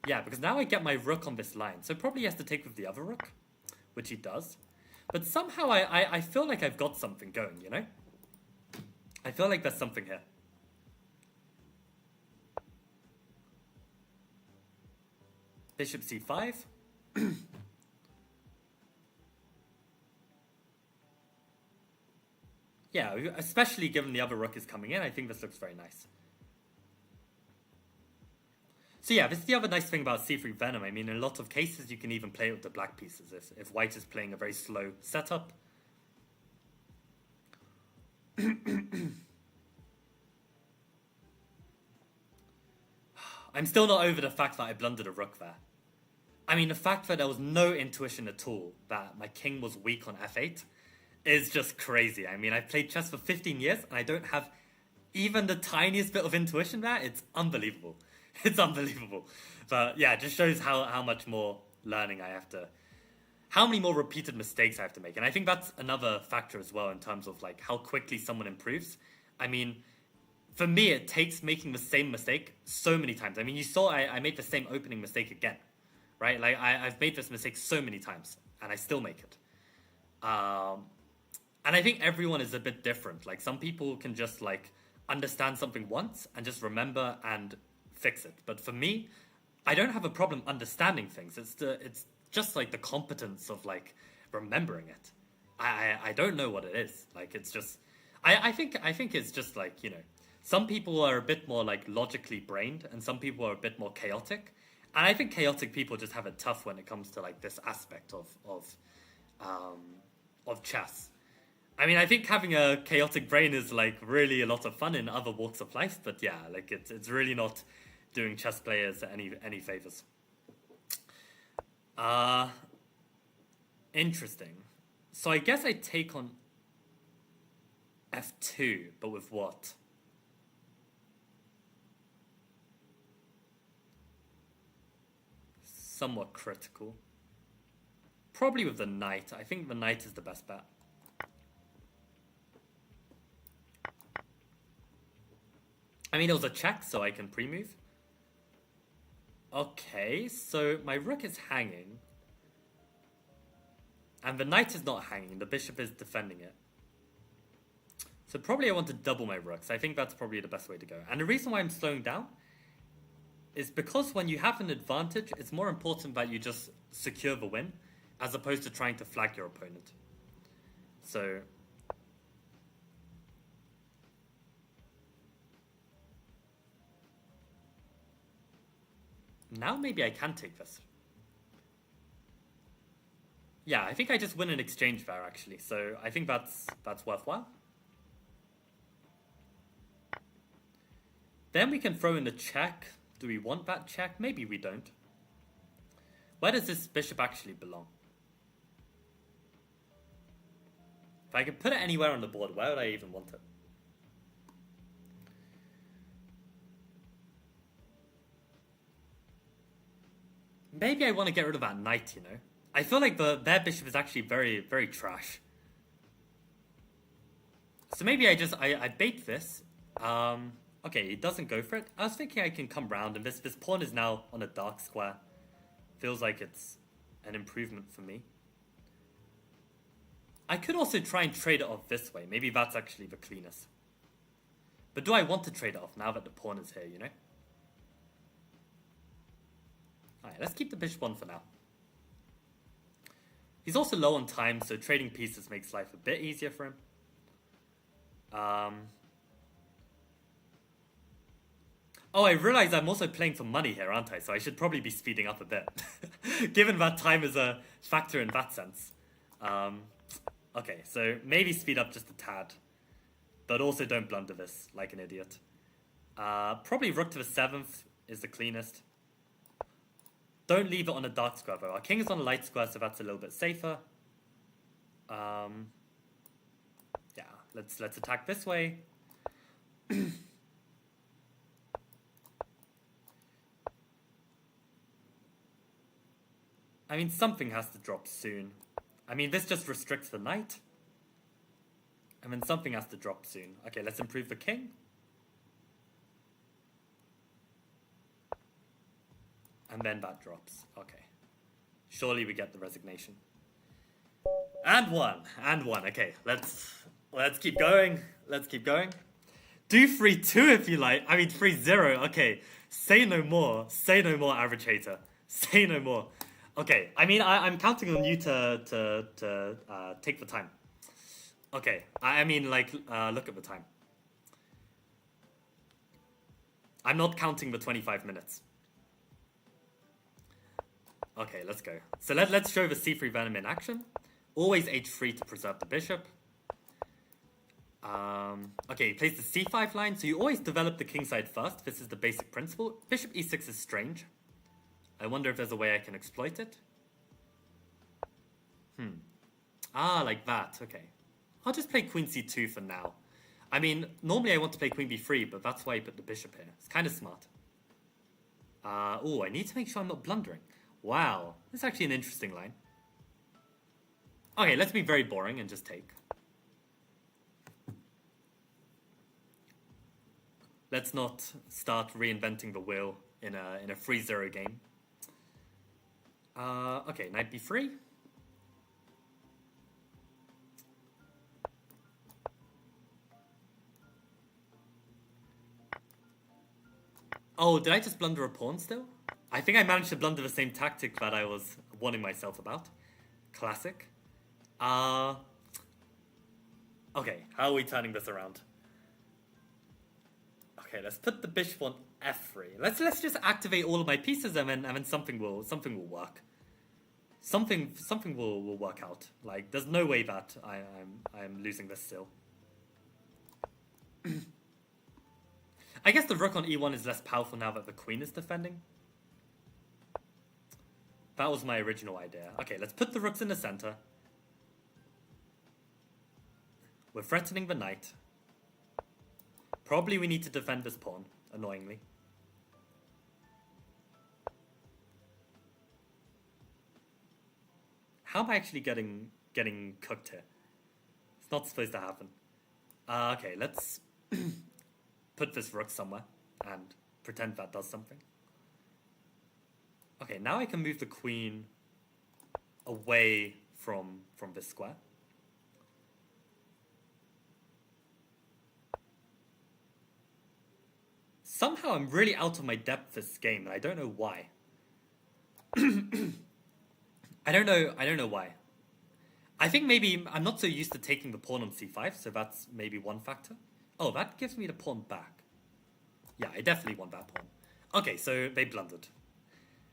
Yeah, because now I get my rook on this line. So probably he has to take with the other rook, which he does. But somehow I feel like I've got something going, you know? I feel like there's something here. Bishop c5. Yeah, especially given the other rook is coming in, I think this looks very nice. So yeah, this is the other nice thing about c3 Venom. I mean, in a lot of cases, you can even play it with the black pieces if white is playing a very slow setup. I'm still not over the fact that I blundered a rook there. I mean, the fact that there was no intuition at all that my king was weak on f8 is just crazy. I mean, I've played chess for 15 years and I don't have even the tiniest bit of intuition there. It's unbelievable. It's unbelievable. But yeah, it just shows how much more learning I have to, how many more repeated mistakes I have to make. And I think that's another factor as well in terms of like how quickly someone improves. I mean, for me, it takes making the same mistake so many times. I mean, you saw I made the same opening mistake again, right? Like I've made this mistake so many times and I still make it. And I think everyone is a bit different. Like some people can just like understand something once and just remember and fix it. But for me, I don't have a problem understanding things. It's just like the competence of like remembering it. I don't know what it is. Like it's just I think it's just like, you know, some people are a bit more like logically brained and some people are a bit more chaotic. And I think chaotic people just have it tough when it comes to like this aspect of chess. I mean, I think having a chaotic brain is like really a lot of fun in other walks of life, but yeah, like it's really not doing chess players any favors. Interesting. So I guess I take on f2, but with what? somewhat critical. Probably with the knight. I think the knight is the best bet. I mean, it was a check, so I can pre-move. Okay, so my rook is hanging. And the knight is not hanging. The bishop is defending it. So probably I want to double my rooks. I think that's probably the best way to go. And the reason why I'm slowing down is because when you have an advantage, it's more important that you just secure the win as opposed to trying to flag your opponent. So now maybe I can take this. Yeah, I think I just win an exchange there, actually. So I think that's worthwhile. Then we can throw in the check. Do we want that check? Maybe we don't. Where does this bishop actually belong? If I could put it anywhere on the board, where would I even want it? Maybe I want to get rid of that knight, you know? I feel like their bishop is actually very, very trash. So maybe I bait this. Okay, he doesn't go for it. I was thinking I can come round, and this pawn is now on a dark square. Feels like it's an improvement for me. I could also try and trade it off this way. Maybe that's actually the cleanest. But do I want to trade it off now that the pawn is here, you know? Alright, let's keep the bishop on for now. He's also low on time, so trading pieces makes life a bit easier for him. Oh, I realize I'm also playing for money here, aren't I? So I should probably be speeding up a bit. Given that time is a factor in that sense. Okay, so maybe speed up just a tad. But also don't blunder this like an idiot. Probably rook to the 7th is the cleanest. Don't leave it on a dark square though. Our king is on a light square, so that's a little bit safer. Yeah, let's attack this way. I mean, something has to drop soon. I mean, this just restricts the knight. I mean, something has to drop soon. Okay, let's improve the king. And then that drops. Okay. Surely we get the resignation. And one. Okay, let's keep going. Let's keep going. Do 3-2 if you like. I mean, 3-0. Okay. Say no more. Say no more, average hater. Say no more. Okay. I mean, I'm counting on you to take the time. Okay. I mean, like, look at the time. I'm not counting the 25 minutes. Okay, let's go. So let's show the c3 Venom in action. Always h3 to preserve the bishop. Okay, he plays the c5 line, so you always develop the king side first. This is the basic principle. Bishop e6 is strange. I wonder if there's a way I can exploit it. Ah, like that. Okay. I'll just play queen c2 for now. I mean, normally I want to play queen b3, but that's why I put the bishop here. It's kind of smart. Oh, I need to make sure I'm not blundering. Wow, that's actually an interesting line. Okay, let's be very boring and just take. Let's not start reinventing the wheel in a 3-0 game. Okay, knight b3. Oh, did I just blunder a pawn still? I think I managed to blunder the same tactic that I was warning myself about. Classic. Okay, how are we turning this around? Okay, let's put the bishop on f3. Let's just activate all of my pieces, and then something will work. Something will work out. Like, there's no way that I'm losing this still. I guess the rook on e1 is less powerful now that the queen is defending. That was my original idea. Okay, let's put the rooks in the center. We're threatening the knight. Probably we need to defend this pawn, annoyingly. How am I actually getting cooked here? It's not supposed to happen. Okay, let's put this rook somewhere and pretend that does something. Okay, now I can move the queen away from this square. Somehow I'm really out of my depth this game, and I don't know why. I don't know why. I think maybe I'm not so used to taking the pawn on c5, so that's maybe one factor. Oh, that gives me the pawn back. Yeah, I definitely want that pawn. Okay, so they blundered.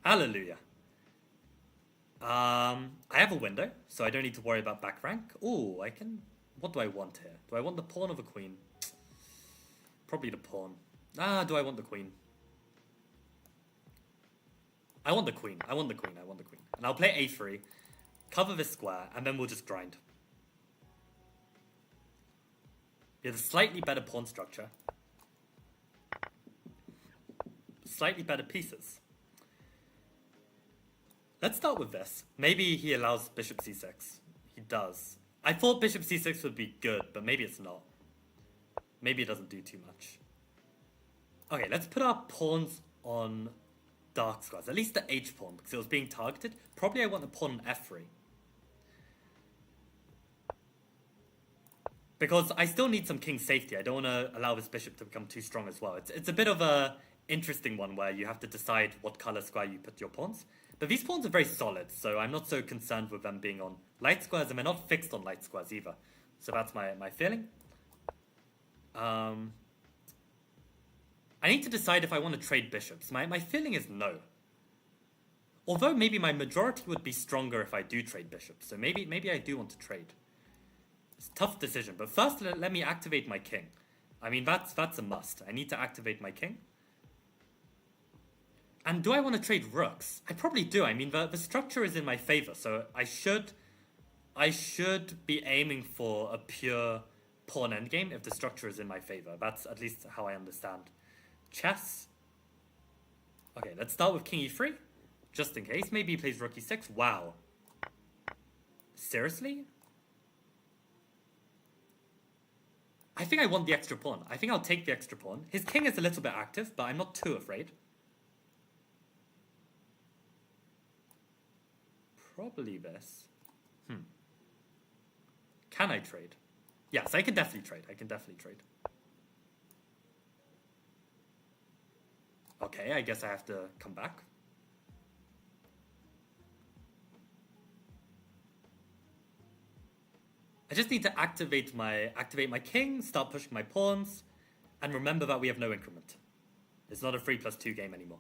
Hallelujah. I have a window, so I don't need to worry about back rank. Oh, I can... What do I want here? Do I want the pawn or the queen? Probably the pawn. Do I want the queen? I want the queen. I want the queen. I want the queen. And I'll play a3, cover this square, and then we'll just grind. We have a slightly better pawn structure. Slightly better pieces. Let's start with this. Maybe he allows bishop c6. He does. I thought bishop c6 would be good, but maybe it's not. Maybe it doesn't do too much. Okay, let's put our pawns on dark squares. At least the h pawn, because it was being targeted. Probably I want the pawn on f3. Because I still need some king safety. I don't want to allow this bishop to become too strong as well. It's a bit of a interesting one where you have to decide what color square you put your pawns. But these pawns are very solid, so I'm not so concerned with them being on light squares, and they're not fixed on light squares either. So that's my feeling. I need to decide if I want to trade bishops. My feeling is no. Although maybe my majority would be stronger if I do trade bishops. So maybe I do want to trade. It's a tough decision. But first, let me activate my king. I mean, that's a must. I need to activate my king. And do I want to trade rooks? I probably do. I mean, the structure is in my favor. So I should be aiming for a pure pawn endgame if the structure is in my favor. That's at least how I understand chess. Okay, let's start with king e3, just in case. Maybe he plays rook e6. Wow. Seriously? I think I want the extra pawn. I think I'll take the extra pawn. His king is a little bit active, but I'm not too afraid. Probably this. Can I trade? Yes, I can definitely trade. I can definitely trade. Okay, I guess I have to come back. I just need to activate my king, start pushing my pawns, and remember that we have no increment. It's not a 3+2 game anymore.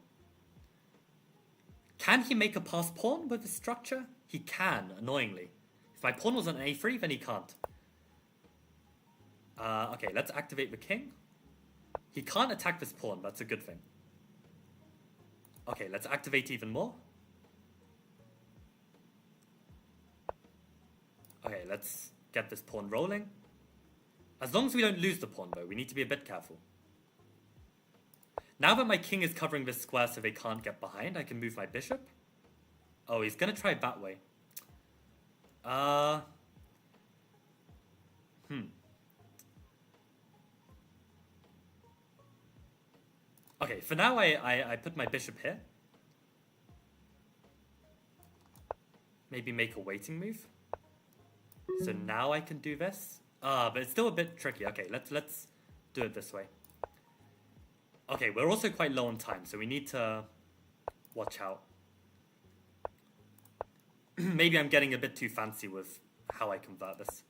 Can he make a passed pawn with the structure? He can, annoyingly. If my pawn was on a3, then he can't. Okay, let's activate the king. He can't attack this pawn, that's a good thing. Okay, let's activate even more. Okay, let's get this pawn rolling. As long as we don't lose the pawn, though, we need to be a bit careful. Now that my king is covering this square so they can't get behind, I can move my bishop. Oh, he's going to try that way. Okay, for now I put my bishop here. Maybe make a waiting move. So now I can do this. But it's still a bit tricky. Okay, let's do it this way. Okay, we're also quite low on time, so we need to watch out. Maybe I'm getting a bit too fancy with how I convert this.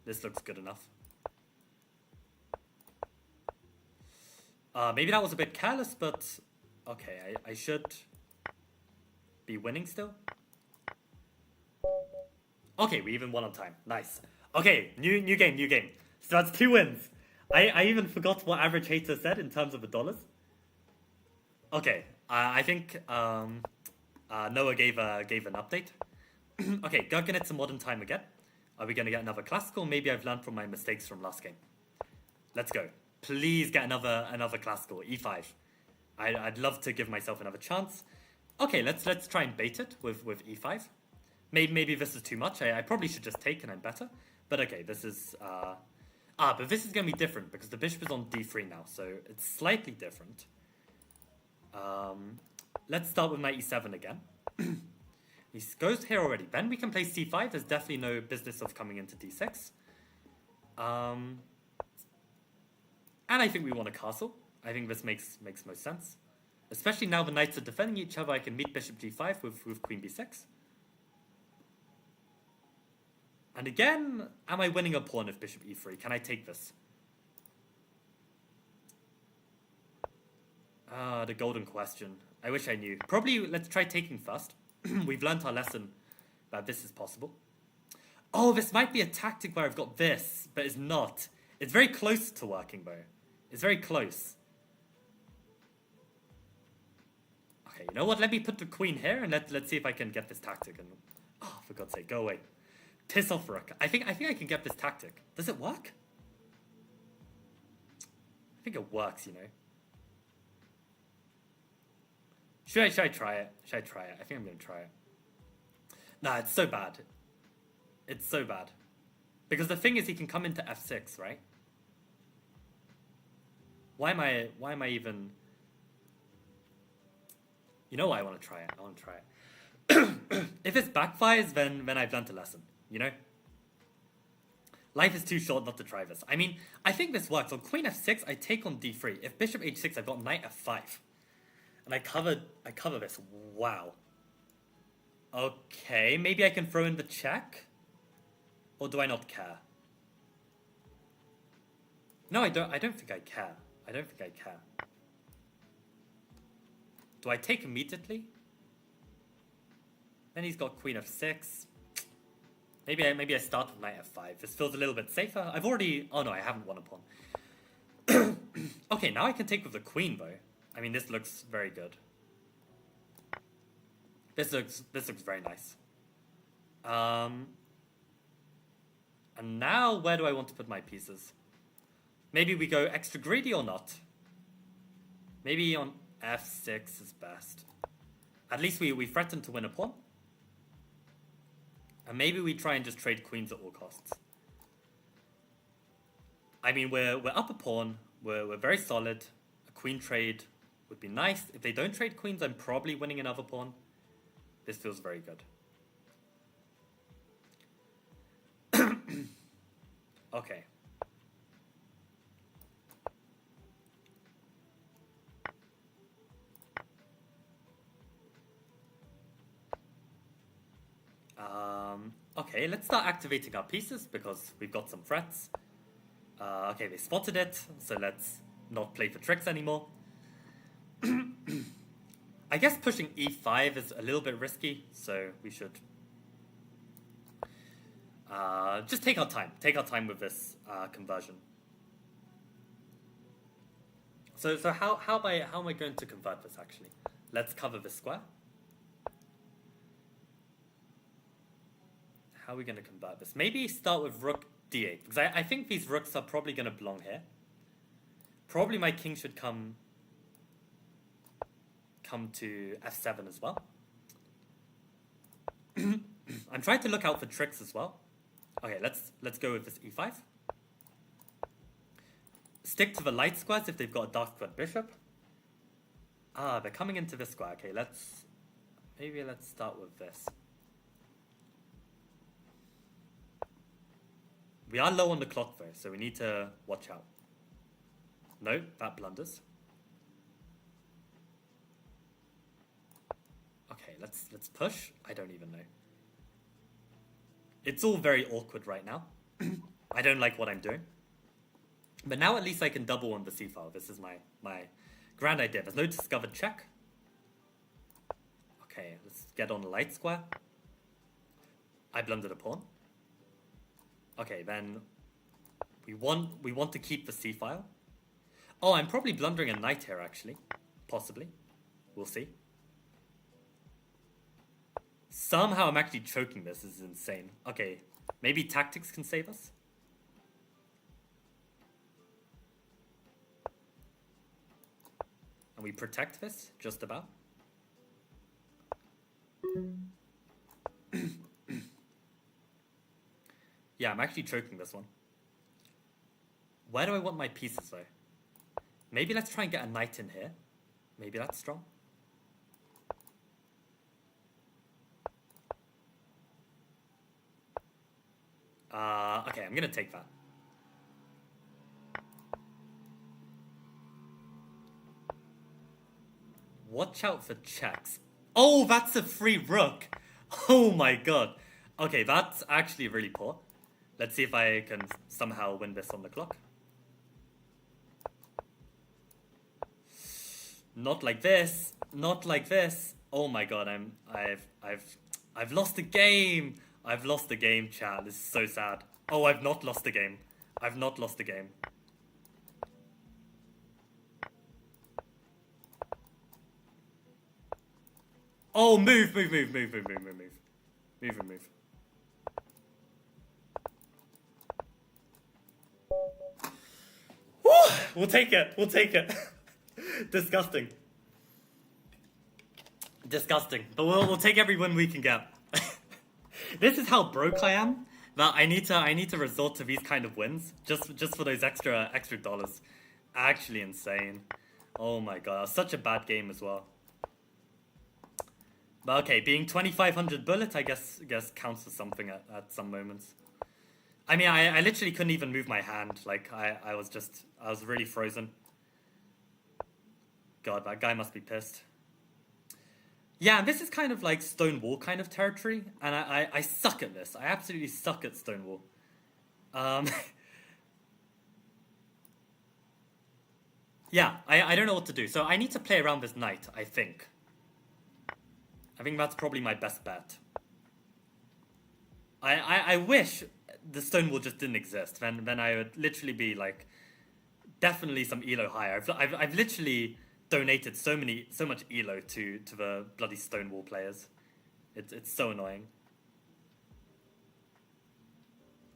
This looks good enough. Maybe that was a bit careless, but okay, I should be winning still. Okay, we even won on time. Nice. Okay, new game. So that's 2 wins. I even forgot what average hater said in terms of the dollars. Okay, I think Noah gave an update. Okay, Gurgen, it's a modern time again. Are we going to get another classical? Maybe I've learned from my mistakes from last game. Let's go. Please get another classical, e5. I'd love to give myself another chance. Okay, let's try and bait it with e5. Maybe this is too much. I probably should just take and I'm better. But okay, this is... but this is going to be different because the bishop is on d3 now, so it's slightly different. Let's start with knight e7 again. He goes here already. Then we can play c5. There's definitely no business of coming into d6. And I think we want a castle. I think this makes most sense. Especially now the knights are defending each other, I can meet bishop g5 with queen b6. And again, am I winning a pawn if bishop e3? Can I take this? The golden question. I wish I knew. Probably let's try taking first. We've learnt our lesson that this is possible. Oh, this might be a tactic where I've got this, but it's not. It's very close to working, though. It's very close. Okay, you know what? Let me put the queen here, and let's see if I can get this tactic. And oh, for God's sake, go away. Piss off, rook. I think I can get this tactic. Does it work? I think it works, you know. Should I try it? Should I try it? I think I'm going to try it. Nah, it's so bad. It's so bad. Because the thing is, he can come into f6, right? Why am I even... You know why I want to try it. I want to try it. If this backfires, then I've learned a lesson, you know? Life is too short not to try this. I mean, I think this works. On queen f6, I take on d3. If bishop h6, I've got knight f5. And I cover this. Wow. Okay, maybe I can throw in the check? Or do I not care? No, I don't think I care. I don't think I care. Do I take immediately? Then he's got queen f6. Maybe I start with knight f5. This feels a little bit safer. I've already... Oh no, I haven't won a pawn. Okay, now I can take with the queen though. I mean, this looks very good. This looks very nice. And now, where do I want to put my pieces? Maybe we go extra greedy or not? Maybe on f6 is best. At least we threaten to win a pawn. And maybe we try and just trade queens at all costs. I mean, we're up a pawn. We're very solid. A queen trade would be nice. If they don't trade queens, I'm probably winning another pawn. This feels very good. Okay. Okay, let's start activating our pieces because we've got some threats. Okay, they spotted it, so let's not play for tricks anymore. I guess pushing e5 is a little bit risky, so we should just take our time. Take our time with this conversion. So how am I going to convert this actually? Let's cover this square. How are we going to convert this? Maybe start with rook d8, because I think these rooks are probably going to belong here. Probably my king should come to f7 as well. I'm trying to look out for tricks as well. Okay, let's go with this e5. Stick to the light squares if they've got a dark squared bishop. They're coming into this square. Okay, maybe let's start with this. We are low on the clock though, so we need to watch out. No, that blunders. Okay, let's push. I don't even know. It's all very awkward right now. I don't like what I'm doing. But now at least I can double on the c file. This is my grand idea. There's no discovered check. Okay, let's get on the light square. I blundered a pawn. Okay, then we want to keep the c file. Oh, I'm probably blundering a knight here actually. Possibly. We'll see. Somehow I'm actually choking this. This is insane. Okay, maybe tactics can save us. And we protect this, just about. Yeah, I'm actually choking this one. Where do I want my pieces, though? Maybe let's try and get a knight in here. Maybe that's strong. Okay, I'm gonna take that. Watch out for checks. Oh, that's a free rook. Oh my god. Okay, that's actually really poor. Let's see if I can somehow win this on the clock. Not like this. Not like this. Oh my god, I've lost the game. I've lost the game, chat. This is so sad. Oh, I've not lost the game. I've not lost the game. Oh, move. Move. Woo! We'll take it. Disgusting. But we'll take every win we can get. This is how broke I am. That I need to resort to these kind of wins just for those extra dollars. Actually insane. Oh my god, such a bad game as well. But okay, being 2500 bullet, I guess counts as something at some moments. I mean, I literally couldn't even move my hand. Like I was really frozen. God, that guy must be pissed. Yeah, and this is kind of like Stonewall kind of territory, and I suck at this. I absolutely suck at Stonewall. Yeah, I don't know what to do. So I need to play around this knight, I think. I think that's probably my best bet. I wish the Stonewall just didn't exist. Then I would literally be like definitely some elo higher. I've literally donated so much elo to the bloody Stonewall players. It's so annoying.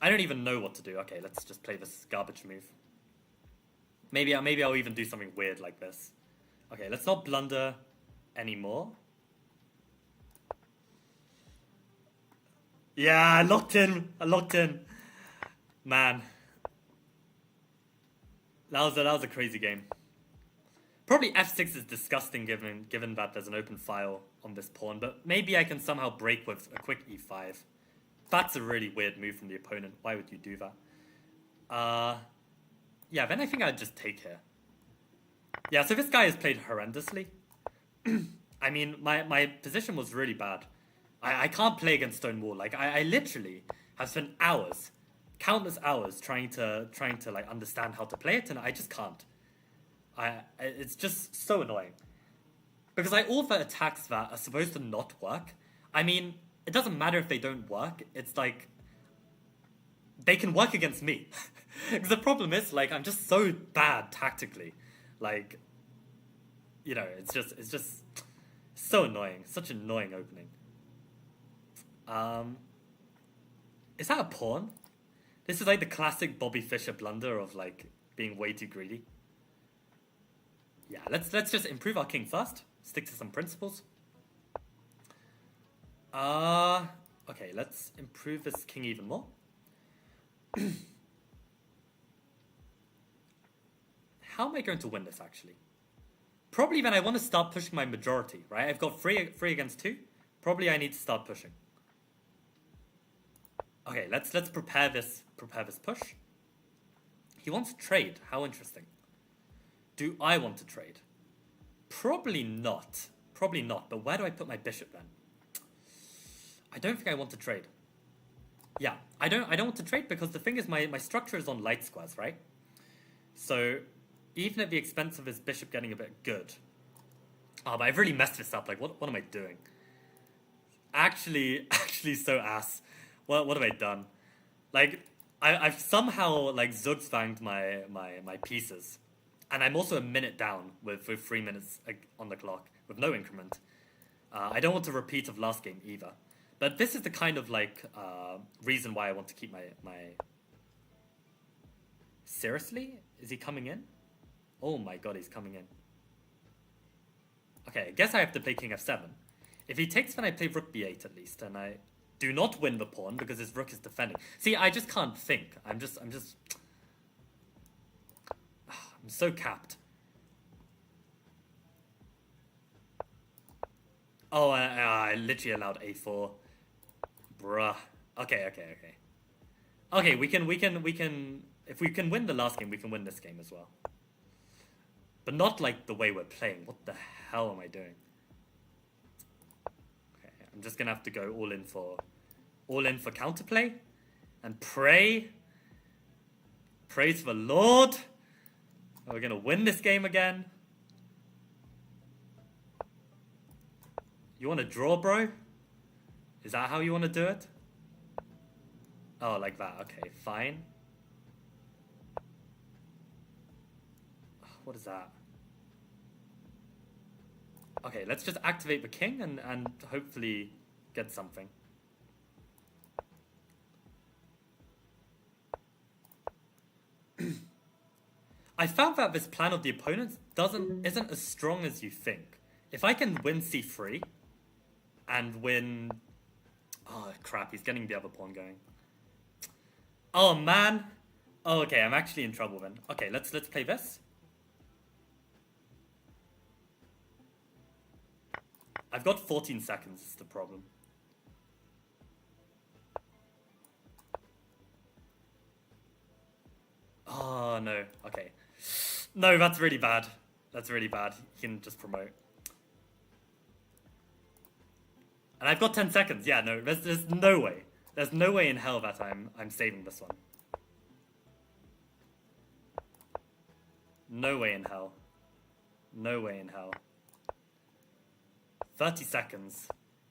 I don't even know what to do. Okay, let's just play this garbage move. Maybe I'll even do something weird like this. Okay, let's not blunder anymore. Yeah, I locked in. Man. That was a crazy game. Probably f6 is disgusting given that there's an open file on this pawn, but maybe I can somehow break with a quick e5. That's a really weird move from the opponent. Why would you do that? Yeah, then I think I'd just take here. Yeah, so this guy has played horrendously. I mean, my position was really bad. I can't play against Stonewall. Like, I literally have spent hours, countless hours, trying to like understand how to play it, and I just can't. It's just so annoying. Because all the attacks that are supposed to not work, I mean, it doesn't matter if they don't work. It's like, they can work against me. Because the problem is, like, I'm just so bad tactically. Like, you know, it's just so annoying. Such an annoying opening. Is that a pawn? This is like the classic Bobby Fischer blunder of like being way too greedy. Yeah, let's just improve our king first. Stick to some principles. Okay, let's improve this king even more. How am I going to win this, actually? Probably when I want to start pushing my majority, right? I've got three against 2. Probably I need to start pushing. Okay, let's prepare this push. He wants to trade. How interesting. Do I want to trade? Probably not. Probably not. But where do I put my bishop then? I don't think I want to trade. Yeah, I don't want to trade because the thing is my structure is on light squares, right? So even at the expense of his bishop getting a bit good. Oh, but I've really messed this up. Like, what am I doing? Actually so ass. What have I done? Like, I've somehow like zugzwanged my pieces, and I'm also a minute down with 3 minutes on the clock with no increment. I don't want to repeat of last game either, but this is the kind of like reason why I want to keep my. Seriously, is he coming in? Oh my god, he's coming in. Okay, I guess I have to play king f7. If he takes, then I play rook b8 at least, and I Do not win the pawn because his rook is defending. See, I just can't think. I'm so capped. Oh, I literally allowed a4. Bruh. Okay. Okay, we can. If we can win the last game, we can win this game as well. But not like the way we're playing. What the hell am I doing? Okay, I'm just gonna have to go all in for counterplay, and pray to the Lord. We're gonna win this game again. You want to draw, bro? Is that how you want to do it? Oh, like that. Okay, fine. What is that? Okay, let's just activate the king and hopefully get something. I found that this plan of the opponent's isn't as strong as you think. If I can win c3 and win... Oh, crap, he's getting the other pawn going. Oh, man. Oh, okay, I'm actually in trouble then. Okay, let's play this. I've got 14 seconds, is the problem. Oh, no. Okay. No, that's really bad. That's really bad. He can just promote. And I've got 10 seconds. Yeah, no, there's no way. There's no way in hell that I'm saving this one. No way in hell. No way in hell. 30 seconds.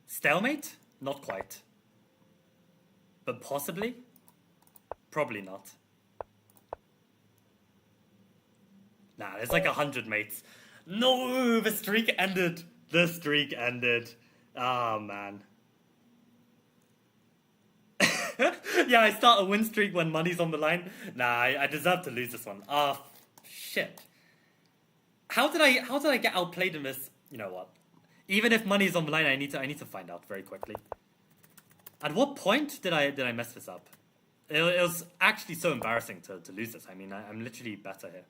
Stalemate? Not quite. But possibly? Probably not. Nah, there's like 100 mates. No, the streak ended. The streak ended. Oh, man. Yeah, I start a win streak when money's on the line. Nah, I deserve to lose this one. Ah, shit. How did I get outplayed in this? You know what? Even if money's on the line, I need to find out very quickly. At what point did I mess this up? It was actually so embarrassing to lose this. I mean, I'm literally better here.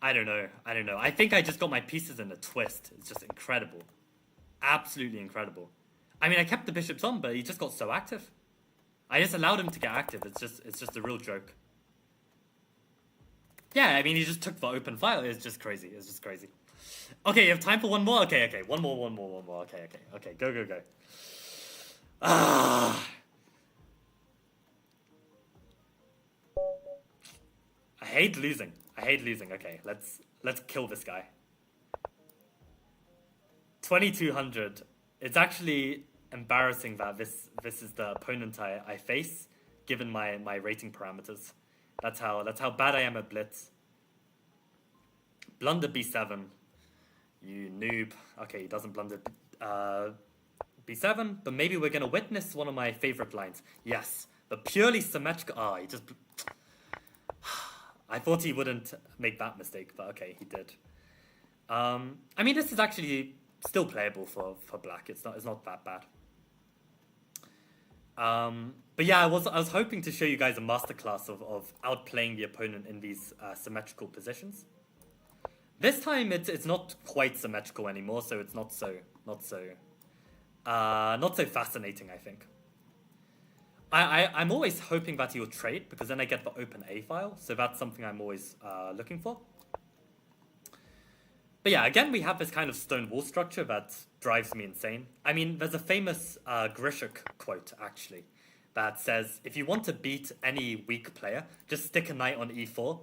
I don't know. I think I just got my pieces in a twist. It's just incredible. Absolutely incredible. I mean, I kept the bishops on, but he just got so active. I just allowed him to get active. It's just a real joke. Yeah, I mean, he just took the open file. It's just crazy. Okay, you have time for one more? Okay. One more. Okay. Go. Ah. I hate losing. Okay, let's kill this guy. 2200. It's actually embarrassing that this is the opponent I face, given my rating parameters. That's how bad I am at blitz. Blunder b7. You noob. Okay, he doesn't blunder b7, but maybe we're gonna witness one of my favorite lines. Yes, but purely symmetrical. Oh, he just... I thought he wouldn't make that mistake, but okay, he did. I mean, this is actually still playable for black. It's not that bad. But yeah, I was hoping to show you guys a masterclass of outplaying the opponent in these symmetrical positions. This time it's not quite symmetrical anymore, so it's not so fascinating, I think. I'm always hoping that he will trade, because then I get the open A file, so that's something I'm always looking for. But yeah, again, we have this kind of stone wall structure that drives me insane. I mean, there's a famous Grishuk quote, actually, that says, if you want to beat any weak player, just stick a knight on e4,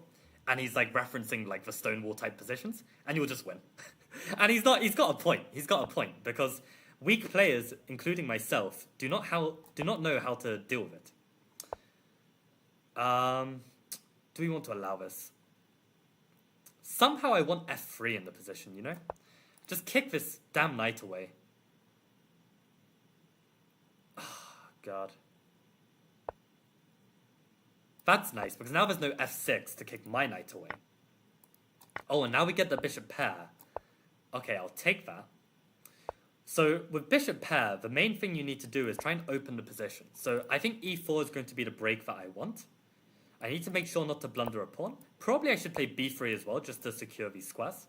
and he's like referencing like the stone wall type positions, and you'll just win. And he's got a point, because weak players, including myself, do not know how to deal with it. Do we want to allow this? Somehow I want f3 in the position, you know? Just kick this damn knight away. Oh, God. That's nice, because now there's no f6 to kick my knight away. Oh, and now we get the bishop pair. Okay, I'll take that. So with bishop pair, the main thing you need to do is try and open the position. So I think e4 is going to be the break that I want. I need to make sure not to blunder a pawn. Probably I should play b3 as well, just to secure these squares.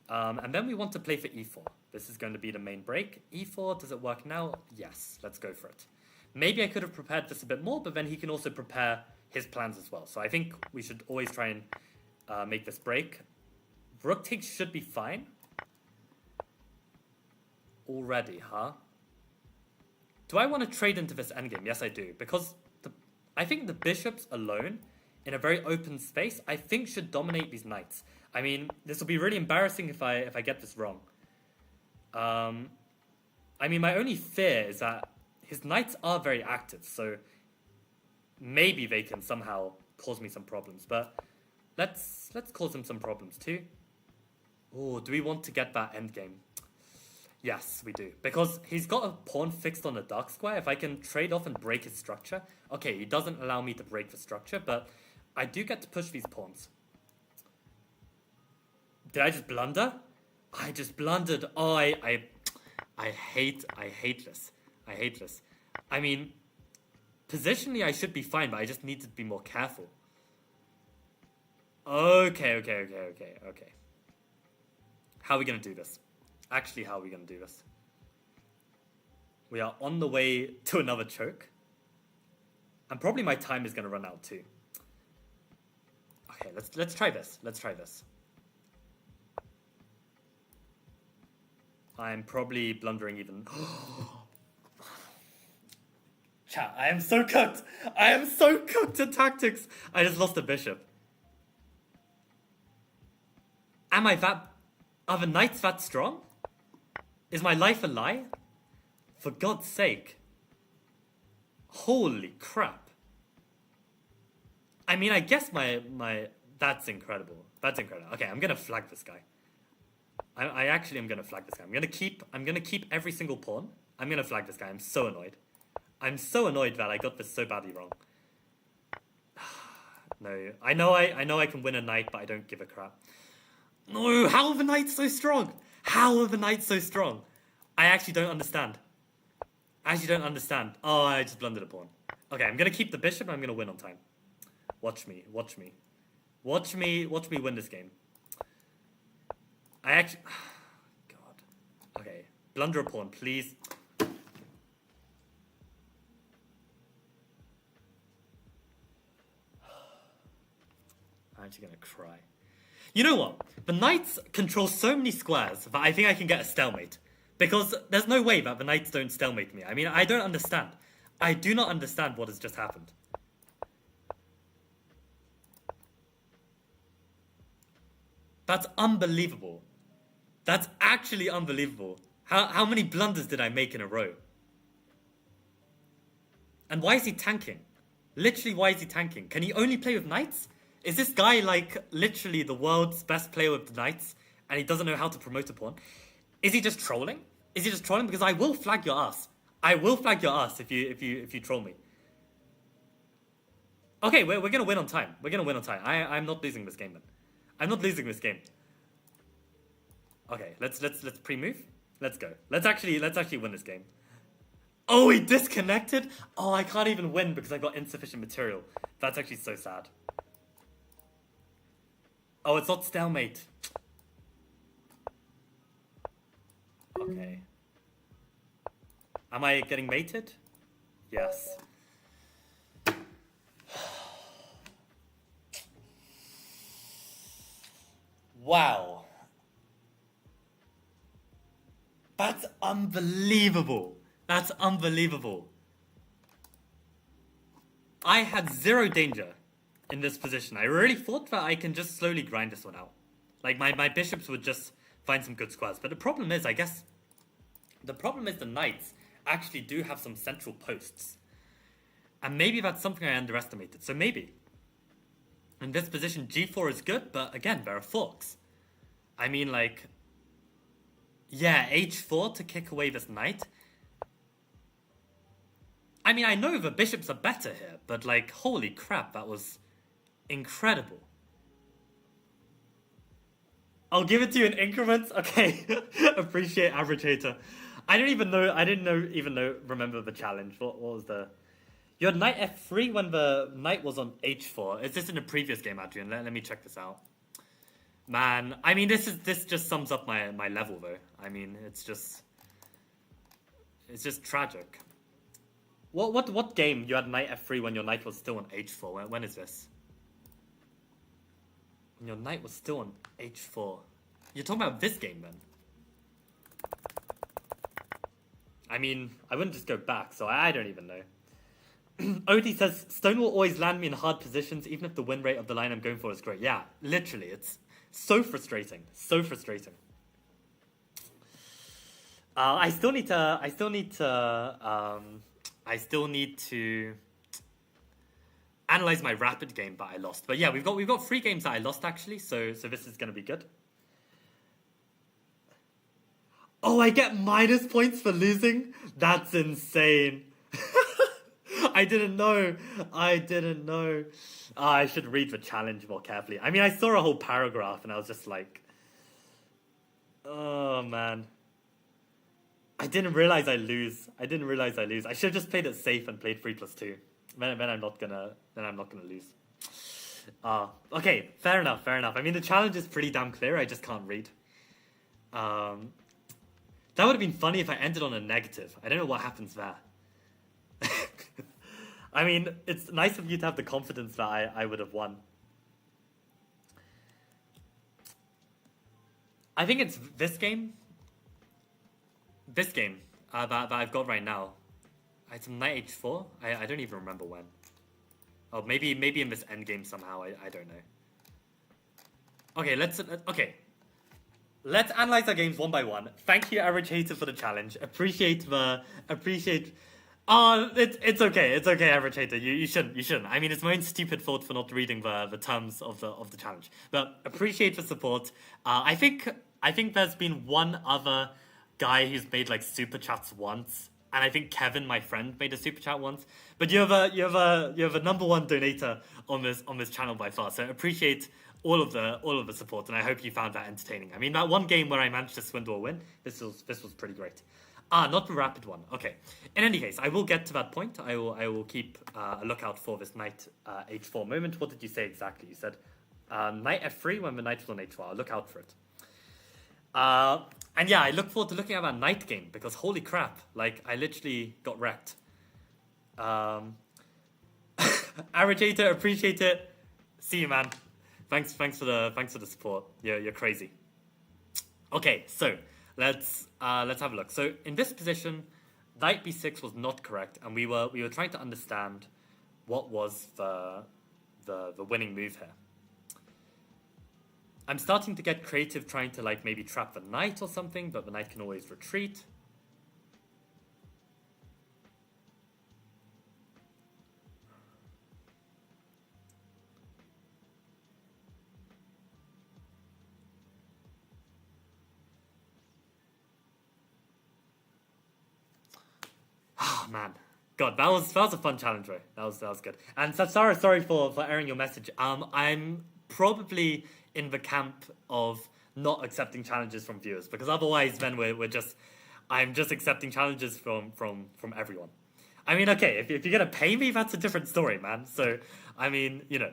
And then we want to play for e4. This is going to be the main break. e4, does it work now? Yes, let's go for it. Maybe I could have prepared this a bit more, but then he can also prepare his plans as well. So I think we should always try and make this break. Rook takes should be fine. Already, huh? Do I want to trade into this endgame? Yes, I do. Because I think the bishops alone, in a very open space, I think should dominate these knights. I mean, this will be really embarrassing if I get this wrong. I mean, my only fear is that his knights are very active, so maybe they can somehow cause me some problems. But let's cause him some problems too. Oh, do we want to get that endgame? Yes, we do. Because he's got a pawn fixed on a dark square. If I can trade off and break his structure. Okay, he doesn't allow me to break the structure, but I do get to push these pawns. Did I just blunder? I just blundered. Oh, I hate this. I hate this. I mean, positionally I should be fine, but I just need to be more careful. Okay. How are we going to do this? Actually, how are we going to do this? We are on the way to another choke. And probably my time is going to run out too. Okay, let's try this. Let's try this. I'm probably blundering even. Chat, I am so cooked. I am so cooked at tactics. I just lost a bishop. Am I that... Are the knights that strong? Is my life a lie? For God's sake. Holy crap. I mean, I guess my... That's incredible. That's incredible. Okay, I'm gonna flag this guy. I actually am gonna flag this guy. I'm gonna keep every single pawn. I'm gonna flag this guy. I'm so annoyed. I'm so annoyed that I got this so badly wrong. No, I know I can win a knight, but I don't give a crap. No, how are the knights so strong? How are the knights so strong? I actually don't understand. I actually don't understand. Oh, I just blundered a pawn. Okay, I'm gonna keep the bishop and I'm gonna win on time. Watch me. Watch me win this game. I actually... God. Okay, blunder a pawn, please. I'm actually gonna cry. You know what? The knights control so many squares that I think I can get a stalemate. Because there's no way that the knights don't stalemate me. I mean, I don't understand. I do not understand what has just happened. That's unbelievable. That's actually unbelievable. How many blunders did I make in a row? And why is he tanking? Literally, why is he tanking? Can he only play with knights? Is this guy like literally the world's best player with the knights and he doesn't know how to promote a pawn? Is he just trolling? Is he just trolling? Because I will flag your ass. I will flag your ass if you troll me. Okay, we're gonna win on time. We're gonna win on time. I'm not losing this game then. I'm not losing this game. Okay, let's pre-move. Let's go. Let's actually win this game. Oh, he disconnected? Oh, I can't even win because I got insufficient material. That's actually so sad. Oh, it's not stalemate. Okay. Am I getting mated? Yes. Wow. That's unbelievable. That's unbelievable. I had zero danger in this position. I really thought that I can just slowly grind this one out. Like, my bishops would just find some good squares. But the problem is, I guess... The problem is the knights actually do have some central posts. And maybe that's something I underestimated. So maybe. In this position, g4 is good, but again, there are forks. I mean, like... Yeah, h4 to kick away this knight. I mean, I know the bishops are better here, but like, holy crap, that was incredible. I'll give it to you in increments. Okay, appreciate average hater. I don't even know. I didn't know even know. Remember the challenge? What was the? You had knight f3 when the knight was on h4. Is this in a previous game, Adrian? Let me check this out. Man, I mean, this just sums up my level though. I mean, it's just tragic. What game you had knight f3 when your knight was still on h4? When is this? When your knight was still on h4. You're talking about this game then? I mean, I wouldn't just go back, so I don't even know. Odie says, Stone will always land me in hard positions, even if the win rate of the line I'm going for is great. Yeah, literally, it's so frustrating. So frustrating. I still need to analyze my rapid game that I lost. But yeah, we've got 3 games that I lost actually, so this is gonna be good. Oh, I get minus points for losing? That's insane. I didn't know. I should read the challenge more carefully. I mean, I saw a whole paragraph and I was just like, oh man. I didn't realize I lose. I should have just played it safe and played 3+2. Then I'm not gonna lose. Okay, fair enough. I mean, the challenge is pretty damn clear. I just can't read. That would have been funny if I ended on a negative. I don't know what happens there. I mean, it's nice of you to have the confidence that I would have won. I think it's this game. That I've got right now. I had some knight h4. I don't even remember when. Oh, maybe in this endgame somehow. I don't know. Okay, let's analyze our games one by one. Thank you, average hater, for the challenge. Appreciate. Oh, it's okay. It's okay, average hater. You shouldn't. I mean, it's my own stupid fault for not reading the terms of the challenge. But appreciate the support. I think there's been one other guy who's made like super chats once, and I think Kevin, my friend, made a super chat once. But you have a number one donator on this channel by far. So appreciate all of the support, and I hope you found that entertaining. I mean, that one game where I managed to swindle a win, this was pretty great. Not the rapid one. Okay. In any case, I will get to that point. I will keep a lookout for this knight h4 moment. What did you say exactly? You said knight f3 when the knight was on h4. I'll look out for it. And yeah, I look forward to looking at that knight game because holy crap, like I literally got wrecked. Average hater, appreciate it. See you, man. Thanks for the support. You're crazy. Okay, so let's have a look. So in this position, knight b6 was not correct, and we were trying to understand what was the winning move here. I'm starting to get creative, trying to like maybe trap the knight or something, but the knight can always retreat. Oh man, God, that was a fun challenge, right? That was good. And Satsara, sorry for airing your message. I'm probably in the camp of not accepting challenges from viewers, because otherwise then I'm just accepting challenges from everyone. I mean, okay, if you're gonna pay me, that's a different story, man. So I mean, you know,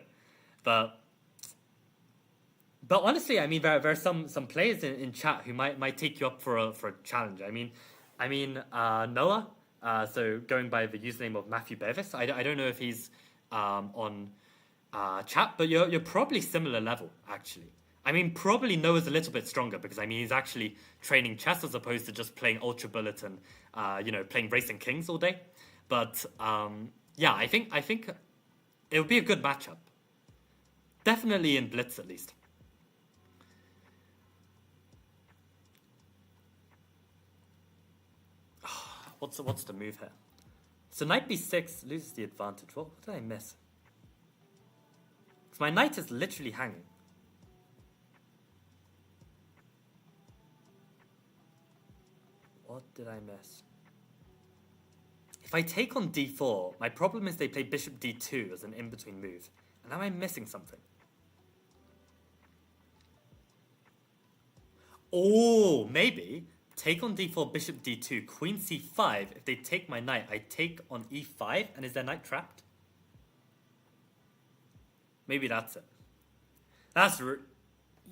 but honestly, I mean, there are some players in chat who might take you up for a challenge. I mean, Noah. So going by the username of Matthew Bevis, I don't know if he's on chat, but you're probably similar level actually. I mean, probably Noah's a little bit stronger because I mean he's actually training chess as opposed to just playing Ultra Bulletin, playing Racing Kings all day. But yeah, I think it would be a good matchup. Definitely in Blitz at least. What's the move here? So knight b6 loses the advantage. What did I miss? Because my knight is literally hanging. What did I miss? If I take on d4, my problem is they play bishop d2 as an in-between move. And am I missing something? Oh, maybe. Take on d4, bishop d2, queen c5. If they take my knight, I take on e5, and is their knight trapped? Maybe that's it.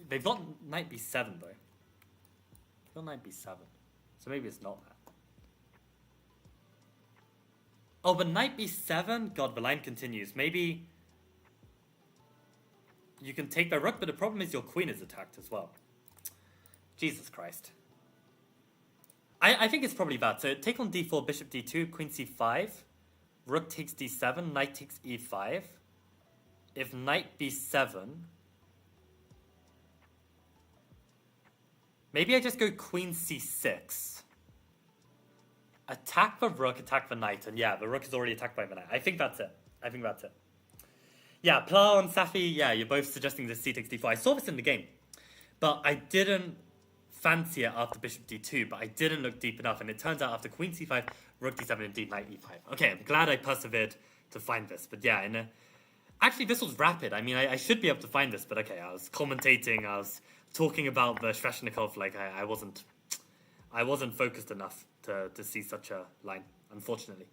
They've got knight b7 though. They've got knight b7, so maybe it's not that. Oh, but knight b7. God, the line continues. Maybe you can take the rook, but the problem is your queen is attacked as well. Jesus Christ. I think it's probably that. So take on d4, bishop d2, queen c5, rook takes d7, knight takes e5. If knight b7, maybe I just go queen c6. Attack the rook, attack the knight, and yeah, the rook is already attacked by the knight. I think that's it. Yeah, Pla and Safi, yeah, you're both suggesting this c takes d4. I saw this in the game, but I didn't fancy it after bishop d2, but I didn't look deep enough, and it turns out after queen c5, rook d7, indeed knight e5. Okay, I'm glad I persevered to find this, but yeah, actually this was rapid. I mean, I should be able to find this, but okay, I was commentating, I was talking about the Sveshnikov, like I wasn't focused enough to see such a line, unfortunately.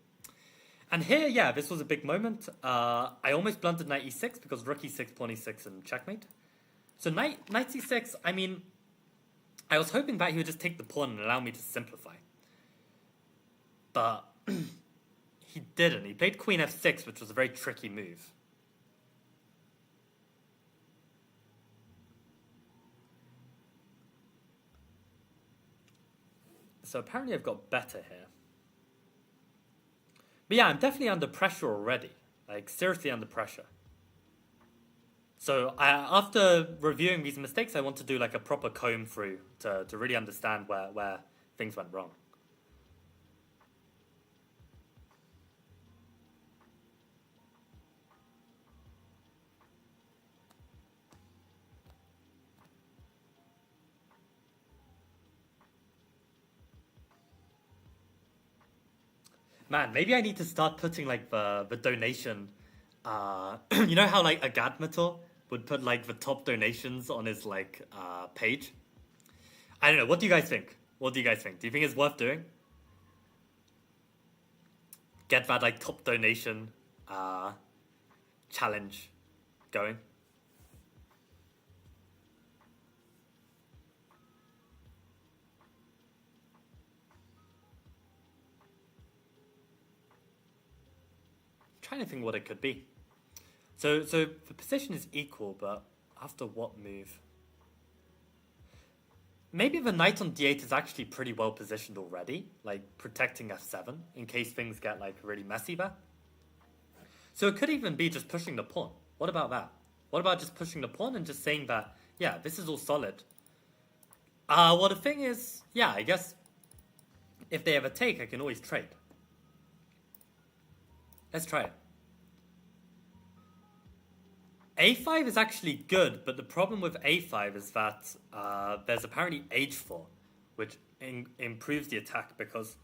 And here, yeah, this was a big moment. I almost blundered knight e6 because rook e6, pawn e6, and checkmate. So knight c6, I mean, I was hoping that he would just take the pawn and allow me to simplify. But he didn't. He played queen f6, which was a very tricky move. So apparently I've got better here. But yeah, I'm definitely under pressure already. Like, seriously under pressure. So after reviewing these mistakes, I want to do like a proper comb through to really understand where things went wrong. Man, maybe I need to start putting like the donation. You know how like Agadmator would put like the top donations on his like page? I don't know. What do you guys think? Do you think it's worth doing? Get that like top donation challenge going. Trying to think what it could be. So the position is equal, but after what move? Maybe the knight on d8 is actually pretty well positioned already, like protecting f7 in case things get like really messy there. So it could even be just pushing the pawn. What about that? What about just pushing the pawn and just saying that, yeah, this is all solid. Well, the thing is, yeah, I guess if they ever take, I can always trade. Let's try it. A5 is actually good, but the problem with A5 is that there's apparently H4, which improves the attack because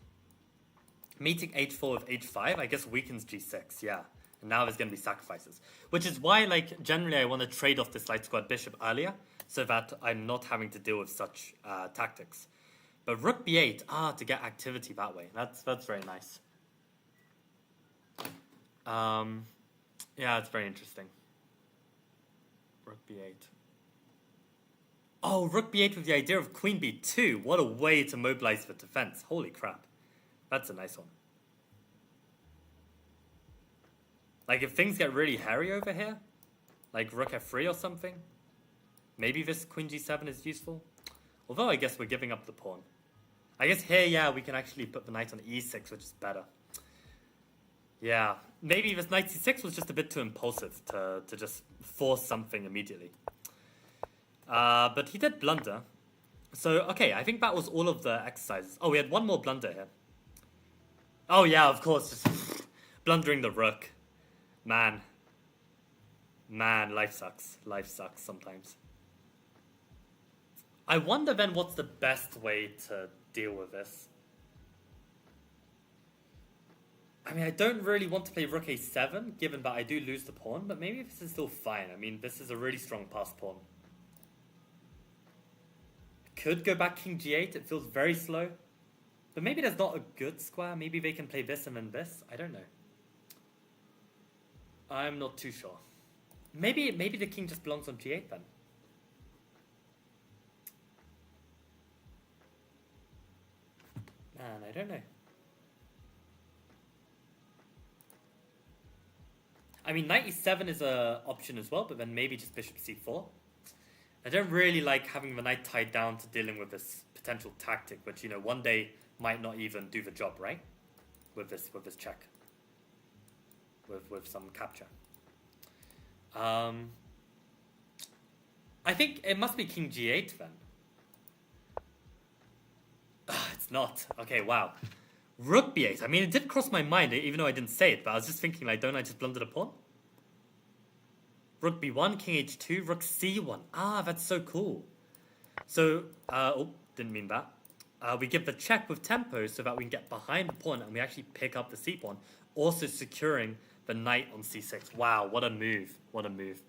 meeting H4 with H5, I guess, weakens G6, yeah. And now there's going to be sacrifices. Which is why, like, generally I want to trade off this light squared bishop earlier so that I'm not having to deal with such tactics. But rook b8, to get activity that way. That's very nice. Yeah, it's very interesting. Rook b8. Oh, rook b8 with the idea of queen b2. What a way to mobilize the defense. Holy crap. That's a nice one. Like, if things get really hairy over here, like rook f3 or something, maybe this queen g7 is useful. Although I guess we're giving up the pawn. I guess here, yeah, we can actually put the knight on e6, which is better. Yeah, maybe this knight c6 was just a bit too impulsive to just force something immediately. But he did blunder. So, okay, I think that was all of the exercises. Oh, we had one more blunder here. Oh, yeah, of course, just blundering the rook. Man, life sucks. Life sucks sometimes. I wonder then what's the best way to deal with this. I mean, I don't really want to play rook a7, given that I do lose the pawn, but maybe this is still fine. I mean, this is a really strong passed pawn. could go back king g8. It feels very slow. But maybe there's not a good square. Maybe they can play this and then this. I don't know. I'm not too sure. Maybe the king just belongs on g8 then. Man, I don't know. I mean, knight e7 is an option as well, but then maybe just bishop c4. I don't really like having the knight tied down to dealing with this potential tactic, which, you know, one day might not even do the job, right? With this check. With some capture. I think it must be king g8 then. It's not. Okay, wow. Rook b8. I mean, it did cross my mind, even though I didn't say it, but I was just thinking, like, don't I just blunder the pawn? Rook b1, king h2, rook c1. Ah, that's so cool. So, oh, didn't mean that. We give the check with tempo so that we can get behind the pawn and we actually pick up the c pawn, also securing the knight on c6. Wow, what a move. What a move.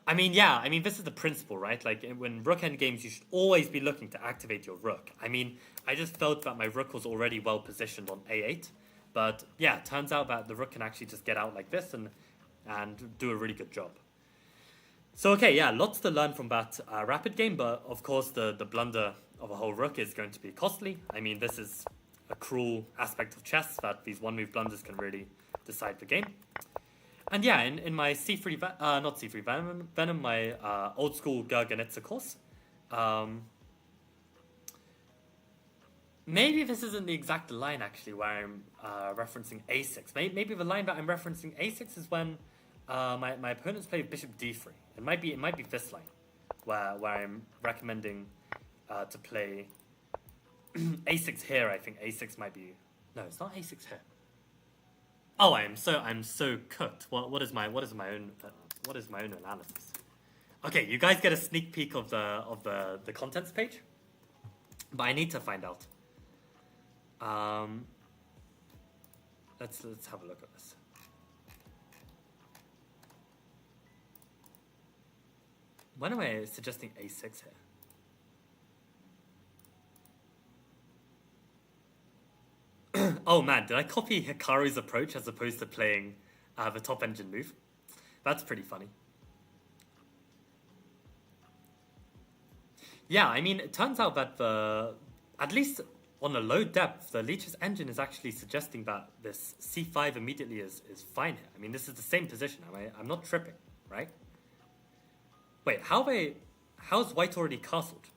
I mean, yeah, I mean, this is the principle, right? Like, when rook endgames, you should always be looking to activate your rook. I mean, I just felt that my rook was already well positioned on a8. But, yeah, it turns out that the rook can actually just get out like this and do a really good job. So, okay, yeah, lots to learn from that rapid game. But, of course, the blunder of a whole rook is going to be costly. I mean, this is a cruel aspect of chess that these one-move blunders can really decide the game. And yeah, in my C3, not C3 Venom, my old school Gerganitza course, maybe this isn't the exact line actually where I'm referencing a6. Maybe the line that I'm referencing a6 is when my opponents play bishop d3. It might be this line where I'm recommending to play a6 here. I think a6 might be, no, it's not a6 here. Oh, I'm so cooked. What is my own analysis? Okay, you guys get a sneak peek of the contents page, but I need to find out. Let's have a look at this. When am I suggesting a6 here? Oh man, did I copy Hikaru's approach as opposed to playing the top engine move? That's pretty funny. Yeah, I mean, it turns out that at least on a low depth, the Leech's engine is actually suggesting that this c5 immediately is fine here. I mean, this is the same position. I'm not tripping, right? Wait, how's white already castled?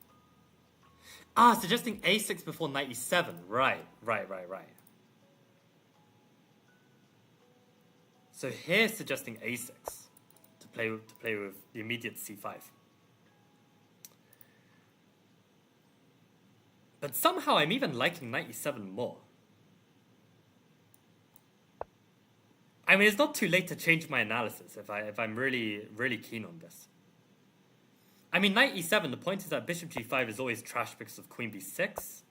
Ah, suggesting a6 before knight e7. Right. So here suggesting a6 to play with the immediate c5. But somehow I'm even liking knight e7 more. I mean, it's not too late to change my analysis if I'm really, really keen on this. I mean, knight e7, the point is that bishop g5 is always trash because of queen b6.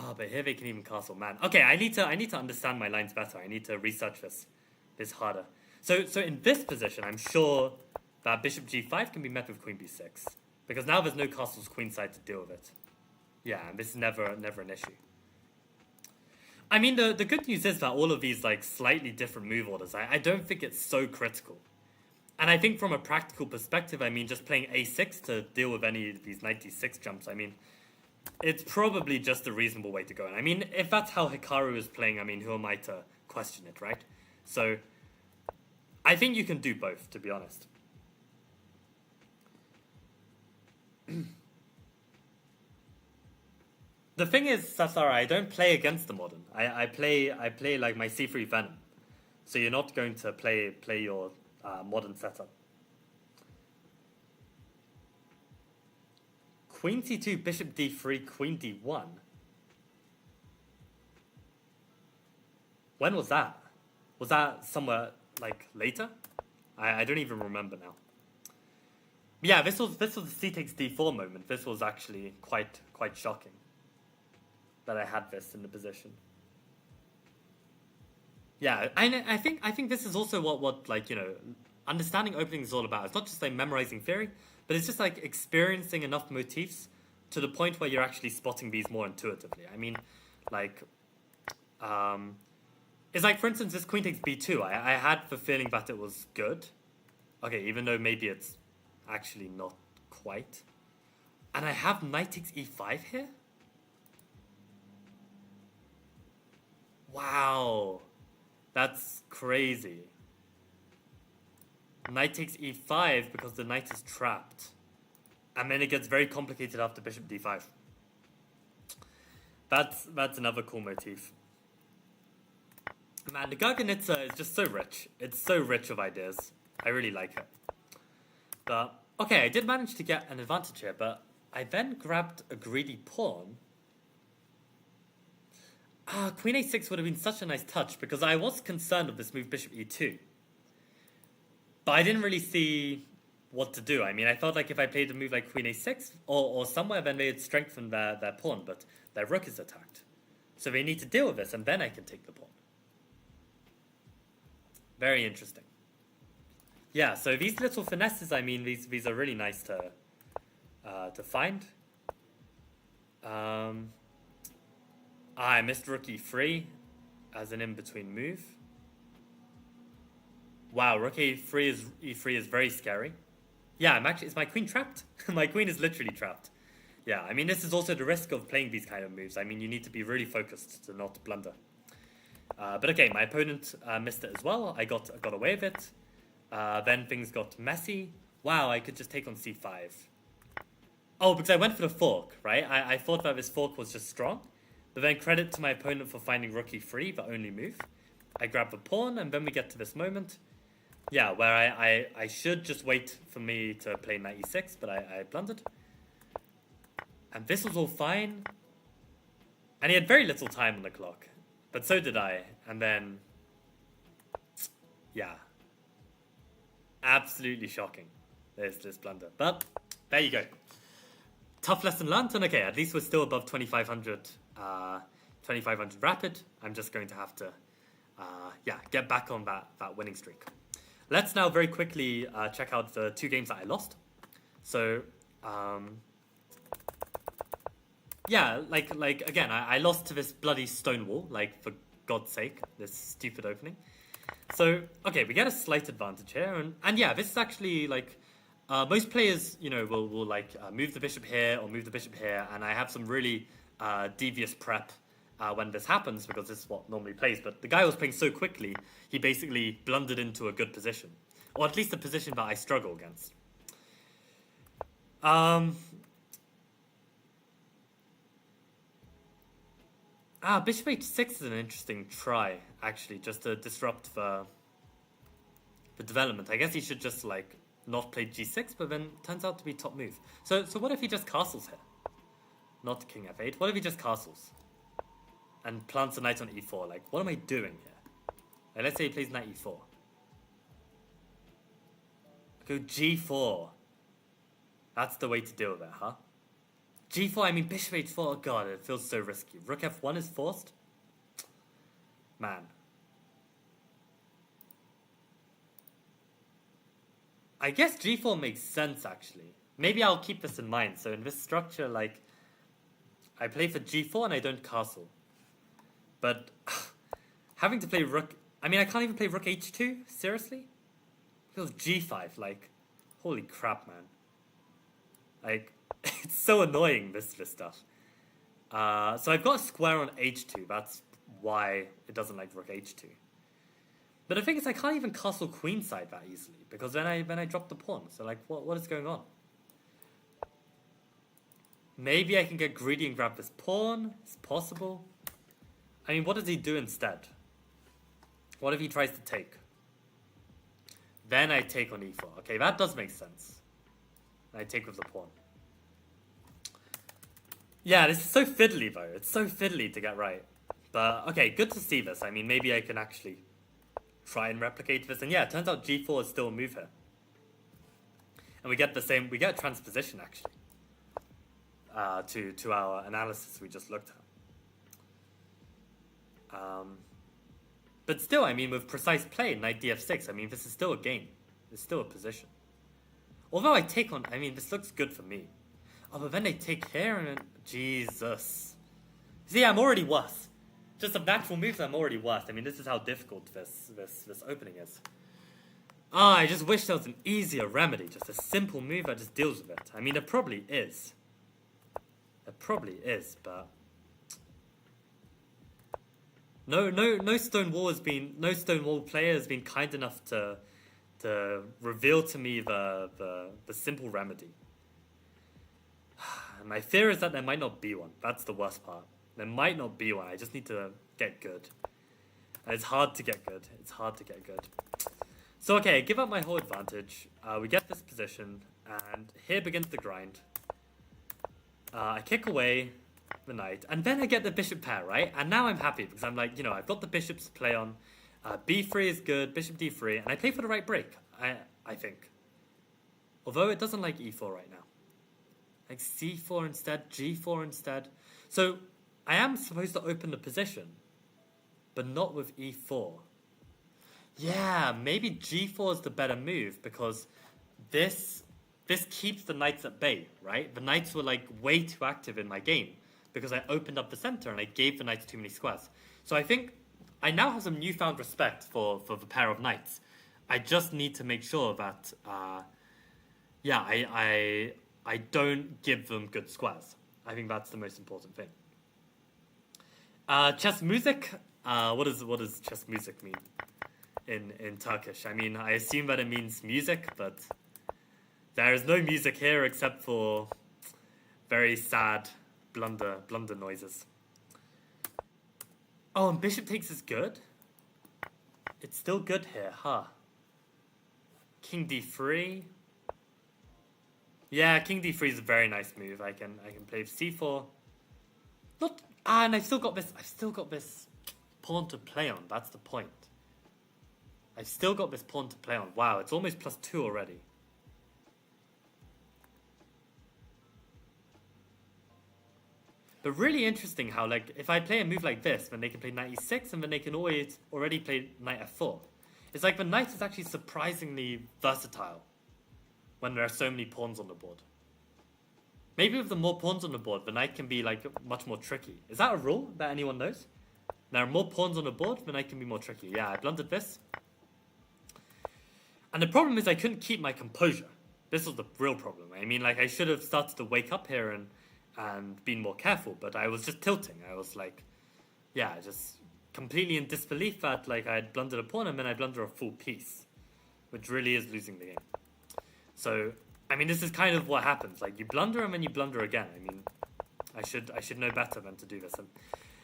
Oh, but here they can even castle, man. Okay, I need to understand my lines better. I need to research this harder. So in this position, I'm sure that bishop g5 can be met with queen b6 because now there's no castles queenside to deal with it. Yeah, and this is never an issue. I mean, the good news is that all of these like slightly different move orders, I don't think it's so critical. And I think from a practical perspective, I mean, just playing a6 to deal with any of these knight d6 jumps, I mean, it's probably just a reasonable way to go. And I mean, if that's how Hikaru is playing, I mean, who am I to question it, right? So I think you can do both, to be honest. The thing is, Sasara, I don't play against the modern. I play like my C3 Venom. So you're not going to play your modern setup. Queen c2, bishop d3, queen d1. When was that? Was that somewhere like later? I don't even remember now. Yeah, this was the c takes d4 moment. This was actually quite shocking that I had this in the position. Yeah, I think this is also what like, you know, understanding opening is all about. It's not just like memorizing theory, but it's just like experiencing enough motifs to the point where you're actually spotting these more intuitively. I mean, like, it's like, for instance, this queen takes b2. I had the feeling that it was good. Okay, even though maybe it's actually not quite. And I have knight takes e5 here? Wow. That's crazy. Knight takes e5 because the knight is trapped. And then it gets very complicated after bishop d5. That's another cool motif. Man, the Garganitsa is just so rich. It's so rich of ideas. I really like it. But, okay, I did manage to get an advantage here, but I then grabbed a greedy pawn. Queen a6 would have been such a nice touch, because I was concerned of this move bishop e2. But I didn't really see what to do. I mean, I felt like if I played a move like queen a6 or somewhere, then they'd strengthen their pawn, but their rook is attacked. So they need to deal with this, and then I can take the pawn. Very interesting. Yeah, so these little finesses, I mean, these are really nice to find. I missed rook e3 as an in-between move. Wow, rook e3 is very scary. Yeah, is my queen trapped? My queen is literally trapped. Yeah, I mean, this is also the risk of playing these kind of moves. I mean, you need to be really focused to not blunder. But okay, my opponent missed it as well. I got away with it. Then things got messy. Wow, I could just take on c5. Oh, because I went for the fork, right? I thought that this fork was just strong. But then credit to my opponent for finding rook e3, the only move. I grab the pawn, and then we get to this moment. Yeah, where I should just wait for me to play knight e6, but I blundered. And this was all fine. And he had very little time on the clock. But so did I. And then, yeah. Absolutely shocking. There's this blunder. But there you go. Tough lesson learned. And okay, at least we're still above 2,500 rapid. I'm just going to have to, get back on that winning streak. Let's now very quickly check out the 2 games that I lost. So, yeah, like again, I lost to this bloody stone wall, like, for God's sake, this stupid opening. So, okay, we get a slight advantage here, and yeah, this is actually, like, most players, you know, will like, move the bishop here or move the bishop here, and I have some really devious prep when this happens, because this is what normally plays, but the guy was playing so quickly, he basically blundered into a good position, or at least a position that I struggle against. Bishop h6 is an interesting try, actually, just to disrupt the development. I guess he should just, like, not play g6, but then turns out to be top move. So what if he just castles here? Not king f8. What if he just castles? And plants a knight on e4? Like, what am I doing here? Like, let's say he plays knight e4. Go g4. That's the way to deal with it, huh? g4, I mean, bishop h4, oh god, it feels so risky. Rook f1 is forced? Man. I guess g4 makes sense, actually. Maybe I'll keep this in mind. So in this structure, like, I play for g4 and I don't castle. But having to play rook... I mean, I can't even play rook h2? Seriously? It feels g5, like, holy crap, man. Like... It's so annoying, this stuff. So I've got a square on h2. That's why it doesn't like rook h2. But the thing is, I can't even castle queenside that easily, because then I drop the pawn. So, like, what is going on? Maybe I can get greedy and grab this pawn. It's possible. I mean, what does he do instead? What if he tries to take? Then I take on e4. Okay, that does make sense. I take with the pawn. Yeah, this is so fiddly, though. It's so fiddly to get right. But, okay, good to see this. I mean, maybe I can actually try and replicate this. And yeah, it turns out g4 is still a move here. And we get the same, we get a transposition, actually, to our analysis we just looked at. But still, I mean, with precise play, knight df6, I mean, this is still a game. It's still a position. Although I take on, I mean, this looks good for me. Oh, but then they take here and then... Jesus. See, I'm already worse. Just of natural moves, I'm already worse. I mean, this is how difficult this opening is. Ah, I just wish there was an easier remedy. Just a simple move that just deals with it. I mean, there probably is. There probably is, but... No Stonewall player has been kind enough to reveal to me the simple remedy. My fear is that there might not be one. That's the worst part. There might not be one. I just need to get good. And it's hard to get good. It's hard to get good. So okay, give up my whole advantage. We get this position, and here begins the grind. I kick away the knight, and then I get the bishop pair, right? And now I'm happy, because I'm like, I've got the bishops to play on. b3 is good, bishop d3, and I play for the right break, I think. Although it doesn't like e4 right now. Like c4 instead, g4 instead. So I am supposed to open the position, but not with e4. Yeah, maybe g4 is the better move, because this keeps the knights at bay, right? The knights were like way too active in my game, because I opened up the center and I gave the knights too many squares. So I think I now have some newfound respect for the pair of knights. I just need to make sure that, I don't give them good squares. I think that's the most important thing. Chess music. What does chess music mean in Turkish? I mean, I assume that it means music, but there is no music here except for very sad blunder noises. Oh, and bishop takes is good? It's still good here, huh? King d3. Yeah, king d3 is a very nice move. I can play c4. And I've still got this pawn to play on. That's the point. I've still got this pawn to play on. Wow, it's almost +2 already. But really interesting how, like, if I play a move like this, then they can play knight e6, and then they can already play knight f4. It's like the knight is actually surprisingly versatile when there are so many pawns on the board. Maybe with the more pawns on the board, the knight can be, like, much more tricky. Is that a rule that anyone knows? There are more pawns on the board, the knight can be more tricky. Yeah, I blundered this. And the problem is I couldn't keep my composure. This was the real problem. I mean, like, I should have started to wake up here and been more careful, but I was just tilting. I was like, just completely in disbelief that, like, I had blundered a pawn and then I blundered a full piece, which really is losing the game. So, I mean, this is kind of what happens. Like, you blunder and then you blunder again. I mean, I should know better than to do this. And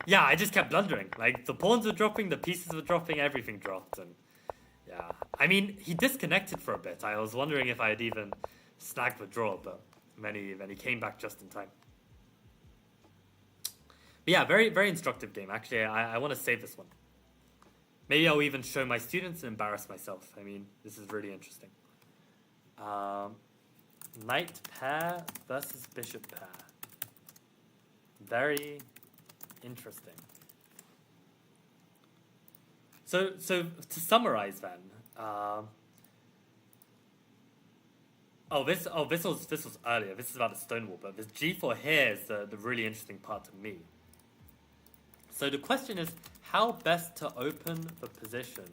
yeah, I just kept blundering. Like, the pawns were dropping, the pieces were dropping, everything dropped. And yeah, I mean, he disconnected for a bit. I was wondering if I had even snagged the draw, but then he came back just in time. But yeah, very, very instructive game. Actually, I want to save this one. Maybe I'll even show my students and embarrass myself. I mean, this is really interesting. Knight pair versus bishop pair. Very interesting. So to summarize then, this was earlier. This is about the Stonewall, but this g4 here is the really interesting part to me. So the question is, how best to open the position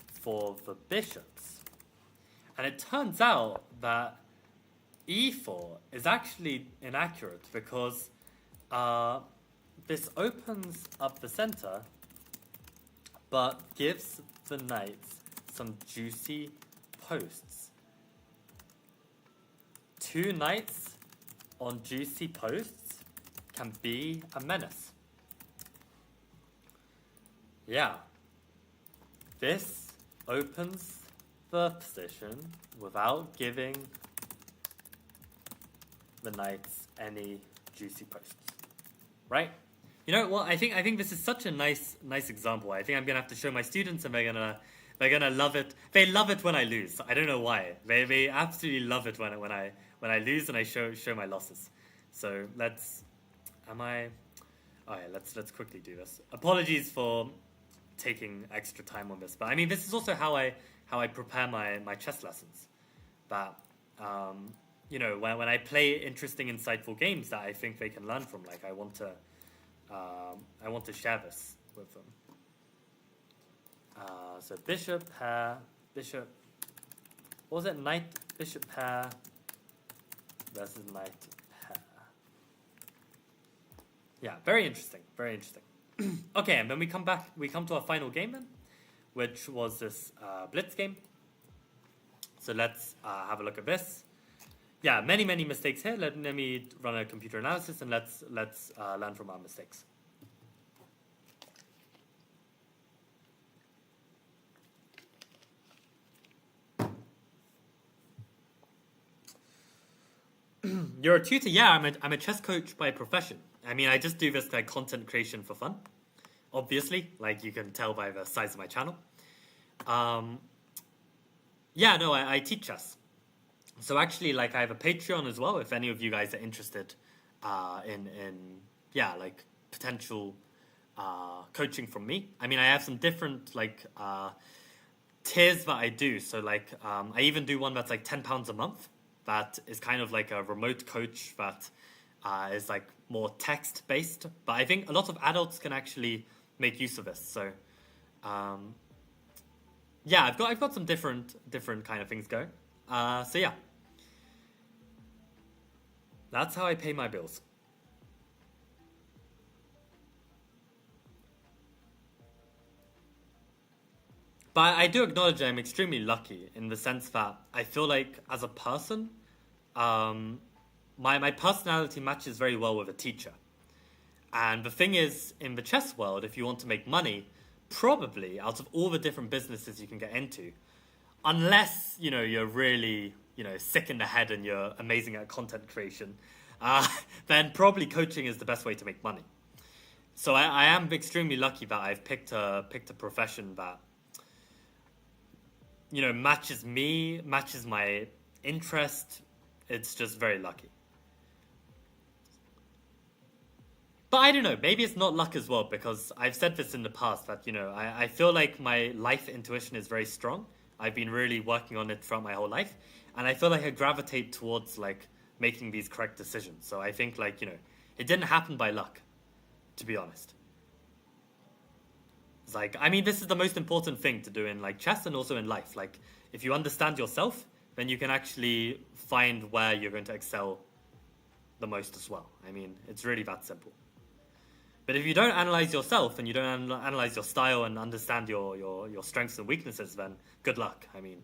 for the bishops? And it turns out that e4 is actually inaccurate, because this opens up the center, but gives the knights some juicy posts. 2 knights on juicy posts can be a menace. Yeah. This opens the position without giving the knights any juicy posts. Right? You know what? I think this is such a nice example. I think I'm gonna have to show my students, and they're gonna love it. They love it when I lose. I don't know why. They absolutely love it when I lose and I show my losses. So let's quickly do this. Apologies for taking extra time on this, but I mean, this is also how I prepare my chess lessons. That when I play interesting, insightful games that I think they can learn from, like I want to share this with them. So bishop, pair, bishop. What was it? Knight, bishop, pair versus knight, pair. Yeah, very interesting. Very interesting. Okay, and then we come to our final game then, which was this blitz game. So let's have a look at this. Yeah, many mistakes here. Let me run a computer analysis and let's learn from our mistakes. You're a tutor? Yeah, I'm a chess coach by profession. I mean, I just do this like content creation for fun. Obviously, like you can tell by the size of my channel. Yeah, no, I teach chess. So actually, like I have a Patreon as well. If any of you guys are interested in like potential coaching from me. I mean, I have some different like tiers that I do. So like I even do one that's like £10 a month. That is kind of like a remote coach that is like more text based. But I think a lot of adults can actually make use of this. So yeah, I've got some different kind of things going. So yeah, that's how I pay my bills. But I do acknowledge I'm extremely lucky in the sense that I feel like as a person, my personality matches very well with a teacher. And the thing is, in the chess world, if you want to make money, probably out of all the different businesses you can get into, unless you're really sick in the head and you're amazing at content creation, then probably coaching is the best way to make money. So I am extremely lucky that I've picked a profession that matches me, matches my interest. It's just very lucky. But I don't know, maybe it's not luck as well, because I've said this in the past that, I feel like my life intuition is very strong. I've been really working on it throughout my whole life. And I feel like I gravitate towards like making these correct decisions. So I think like, it didn't happen by luck, to be honest. It's like, I mean, this is the most important thing to do in like chess and also in life. Like if you understand yourself, then you can actually find where you're going to excel the most as well. I mean, it's really that simple. But if you don't analyze yourself and you don't analyze your style and understand your strengths and weaknesses, then good luck. I mean,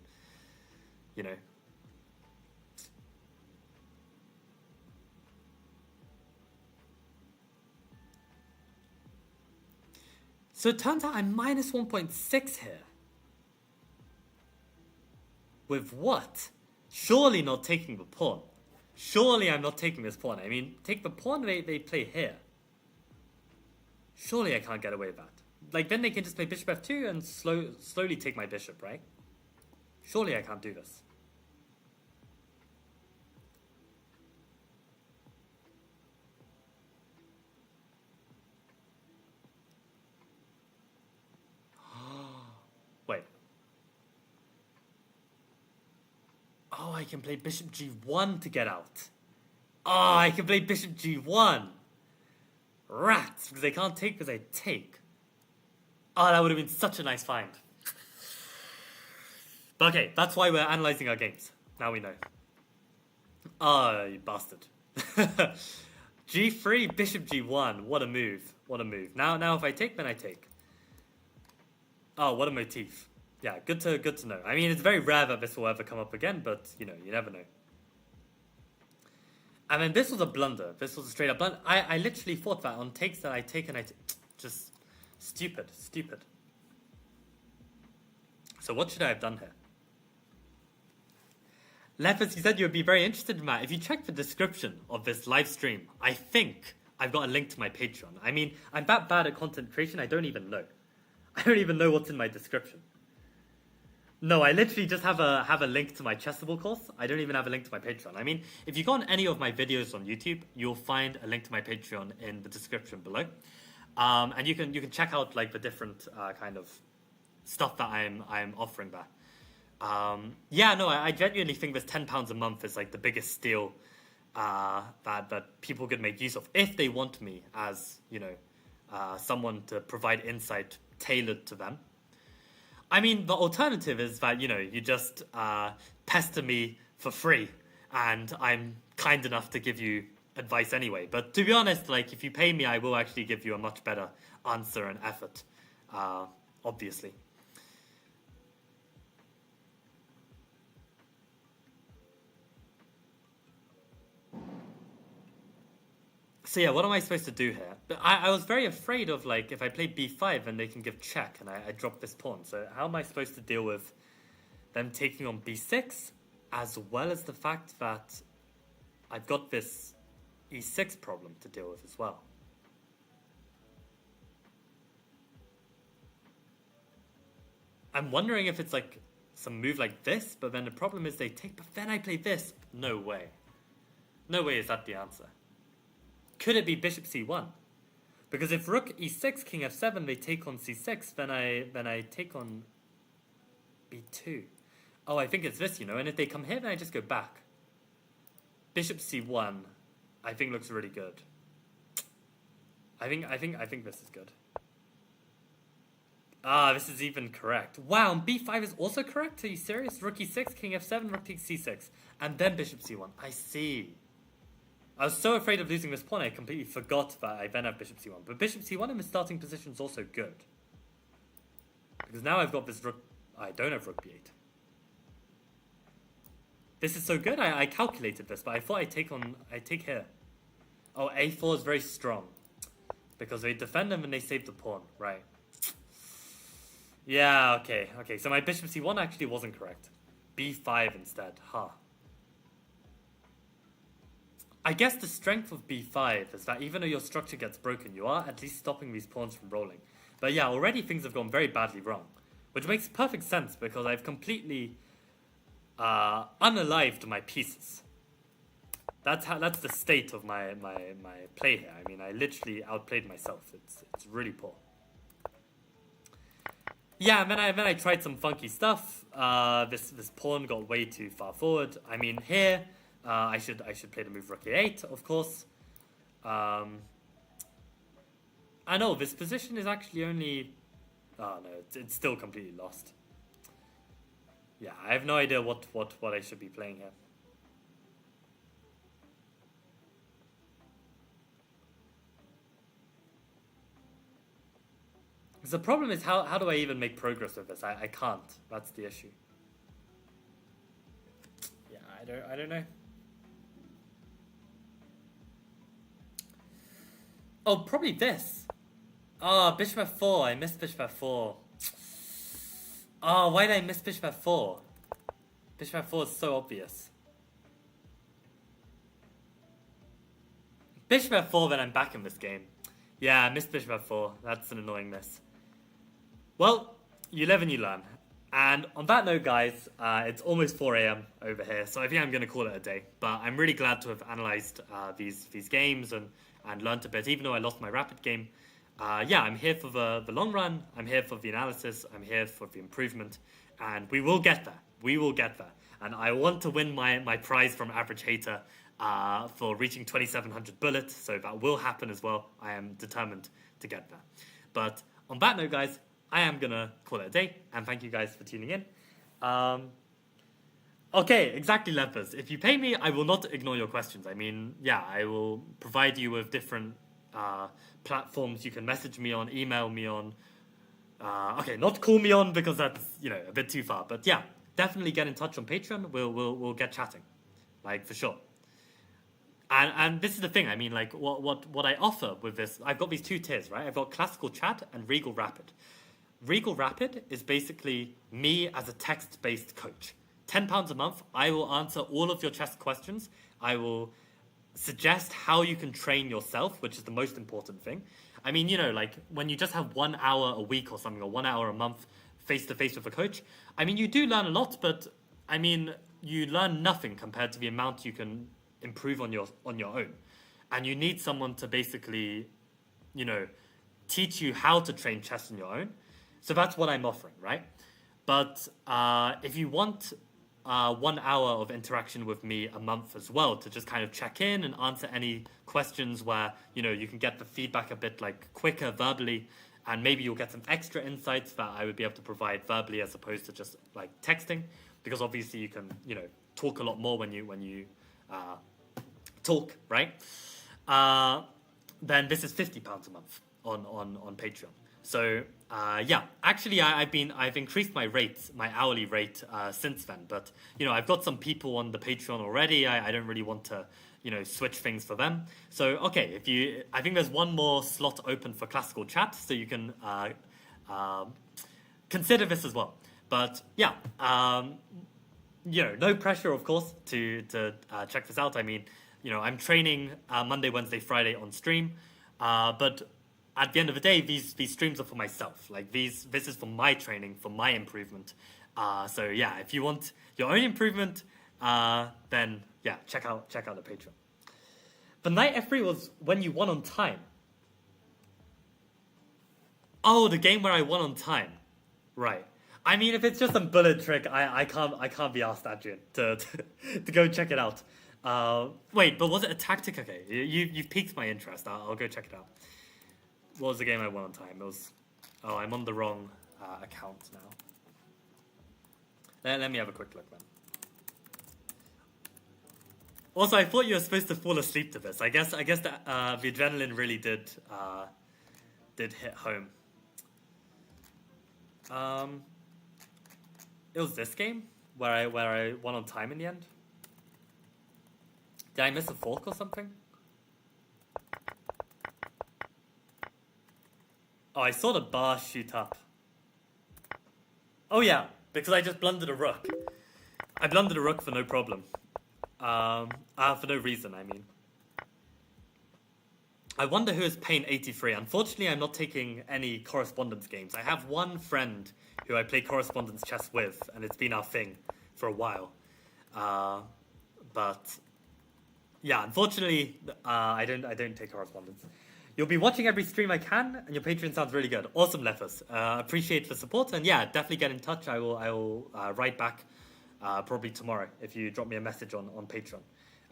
So it turns out I'm minus 1.6 here. With what? Surely not taking the pawn. Surely I'm not taking this pawn. I mean, take the pawn they play here. Surely I can't get away with that. Like, then they can just play bishop f2 and slowly take my bishop, right? Surely I can't do this. Wait. Oh, I can play bishop g1 to get out. Oh, I can play bishop g1. Rats, because they can't take because I take. Oh, that would have been such a nice find. But okay, that's why we're analyzing our games. Now we know. Oh, you bastard. g3, bishop g1. What a move. What a move. Now if I take, then I take. Oh, what a motif. Yeah, good to know. I mean, it's very rare that this will ever come up again, but, you never know. I mean, this was a blunder. This was a straight up blunder. I literally thought that on takes that I take and I just stupid. So what should I have done here? Lepus, you said you would be very interested in that. If you check the description of this live stream, I think I've got a link to my Patreon. I mean, I'm that bad at content creation, I don't even know. I don't even know what's in my description. No, I literally just have a link to my Chessable course. I don't even have a link to my Patreon. I mean, if you go on any of my videos on YouTube, you'll find a link to my Patreon in the description below. And you can check out like the different kind of stuff that I'm offering there. Yeah, no, I genuinely think this £10 a month is like the biggest steal that people could make use of if they want me as, someone to provide insight tailored to them. I mean, the alternative is that, you just pester me for free and I'm kind enough to give you advice anyway. But to be honest, like, if you pay me, I will actually give you a much better answer and effort, obviously. So yeah, what am I supposed to do here? But I was very afraid of, like, if I play b5 and they can give check and I drop this pawn. So how am I supposed to deal with them taking on b6 as well as the fact that I've got this e6 problem to deal with as well? I'm wondering if it's like some move like this, but then the problem is they take, but then I play this. No way. No way is that the answer. Could it be bishop c1? Because if rook e6, king f7, they take on c6, then I take on b2. Oh, I think it's this, and if they come here, then I just go back. Bishop c1, I think looks really good. I think this is good. Ah, this is even correct. Wow, and b5 is also correct? Are you serious? Rook e6, king f7, rook takes c6, and then bishop c1. I see. I was so afraid of losing this pawn, I completely forgot that I then have bishop c1. But bishop c1 in the starting position is also good. Because now I've got this rook... I don't have rook b8. This is so good, I calculated this, but I thought I take here. Oh, a4 is very strong. Because they defend them and they save the pawn, right. Yeah, okay, so my bishop c1 actually wasn't correct. b5 instead, huh. I guess the strength of b5 is that even though your structure gets broken, you are at least stopping these pawns from rolling. But yeah, already things have gone very badly wrong. Which makes perfect sense because I've completely unalived my pieces. That's the state of my play here. I mean, I literally outplayed myself. It's really poor. Yeah, and then I tried some funky stuff. This pawn got way too far forward. I mean, here... I should play the move rook e8, of course. I know this position is actually only... Oh no, it's still completely lost. Yeah, I have no idea what I should be playing here. Because the problem is how do I even make progress with this? I can't. That's the issue. Yeah, I don't know. Oh, probably this. Oh, bishop f4. I missed bishop f4. Oh, why did I miss bishop f4? Bishop f4 is so obvious. Bishop f4, then I'm back in this game. Yeah, I missed bishop f4. That's an annoying miss. Well, you live and you learn. And on that note, guys, it's almost 4 a.m. over here, so I think I'm going to call it a day. But I'm really glad to have analysed these games and learned a bit, even though I lost my rapid game. Yeah, I'm here for the long run. I'm here for the analysis. I'm here for the improvement. And we will get there. We will get there. And I want to win my prize from Average Hater for reaching 2,700 bullets. So that will happen as well. I am determined to get there. But on that note, guys, I am going to call it a day. And thank you guys for tuning in. Okay, exactly, Lepers. If you pay me, I will not ignore your questions. I mean, yeah, I will provide you with different platforms you can message me on, email me on. Okay, not call me on because that's, a bit too far. But yeah, definitely get in touch on Patreon. We'll get chatting, like, for sure. And this is the thing. I mean, like, what I offer with this, I've got these two tiers, right? I've got Classical Chat and Regal Rapid. Regal Rapid is basically me as a text-based coach. £10 a month, I will answer all of your chess questions. I will suggest how you can train yourself, which is the most important thing. I mean, like when you just have 1 hour a week or something, or 1 hour a month face-to-face with a coach, I mean, you do learn a lot, but I mean, you learn nothing compared to the amount you can improve on your own. And you need someone to basically, teach you how to train chess on your own. So that's what I'm offering, right? But if you want 1 hour of interaction with me a month as well to just kind of check in and answer any questions where you can get the feedback a bit like quicker verbally, and maybe you'll get some extra insights that I would be able to provide verbally as opposed to just like texting, because obviously you can talk a lot more when you talk, right? Then this is £50 a month on Patreon. So yeah, actually I've increased my hourly rate since then, but I've got some people on the Patreon already. I don't really want to switch things for them. So okay, I think there's one more slot open for classical chat, so you can consider this as well. But yeah, no pressure, of course, to check this out. I mean, I'm training Monday, Wednesday, Friday on stream, but at the end of the day, these streams are for myself. Like this is for my training, for my improvement. So yeah, if you want your own improvement, then yeah, check out the Patreon. The knight f3 was when you won on time. Oh, the game where I won on time, right? I mean, if it's just a bullet trick, I can't be asked, Adrian, to go check it out. Wait, but was it a tactic? Okay, you've piqued my interest. I'll go check it out. What was the game I won on time? It was... Oh, I'm on the wrong account now. Let me have a quick look then. Also, I thought you were supposed to fall asleep to this. I guess the adrenaline really did hit home. It was this game where I won on time in the end. Did I miss a fork or something? Oh, I saw the bar shoot up. Oh yeah, because I just blundered a rook. I blundered a rook for no problem. For no reason, I mean. I wonder who is Pain 83. Unfortunately, I'm not taking any correspondence games. I have one friend who I play correspondence chess with, and it's been our thing for a while. But yeah, unfortunately, I don't take correspondence. You'll be watching every stream I can, and your Patreon sounds really good. Awesome, Lefus. Appreciate the support, and yeah, definitely get in touch. I will write back probably tomorrow if you drop me a message on Patreon.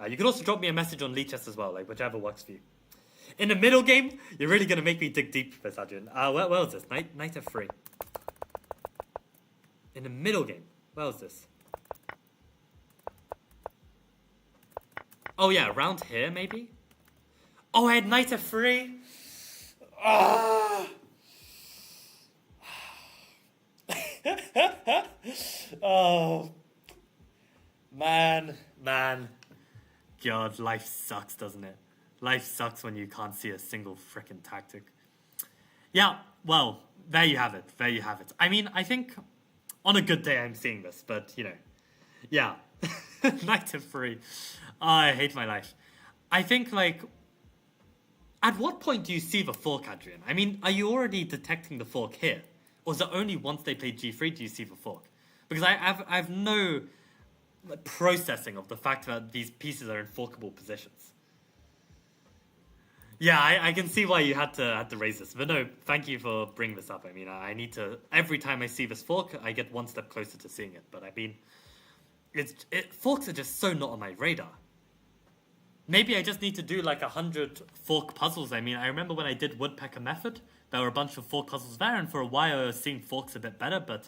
You can also drop me a message on Leechess as well, like whichever works for you. In the middle game, you're really going to make me dig deep for this, Adrian. Where was this? Knight f3. In the middle game. Where was this? Oh yeah, around here maybe? Oh, I had knight f3. Ah. Oh. Man. God, life sucks, doesn't it? Life sucks when you can't see a single frickin' tactic. Yeah, well, there you have it. I mean, I think on a good day I'm seeing this, but, yeah. Knight f3. Oh, I hate my life. I think, like... At what point do you see the fork, Adrian? I mean, are you already detecting the fork here? Or is it only once they play g3 do you see the fork? Because I've no processing of the fact that these pieces are in forkable positions. Yeah, I can see why you had to raise this. But no, thank you for bringing this up. I mean, I need to... Every time I see this fork, I get one step closer to seeing it. But I mean, forks are just so not on my radar. Maybe I just need to do like 100 fork puzzles. I mean, I remember when I did Woodpecker Method, there were a bunch of fork puzzles there, and for a while I was seeing forks a bit better, but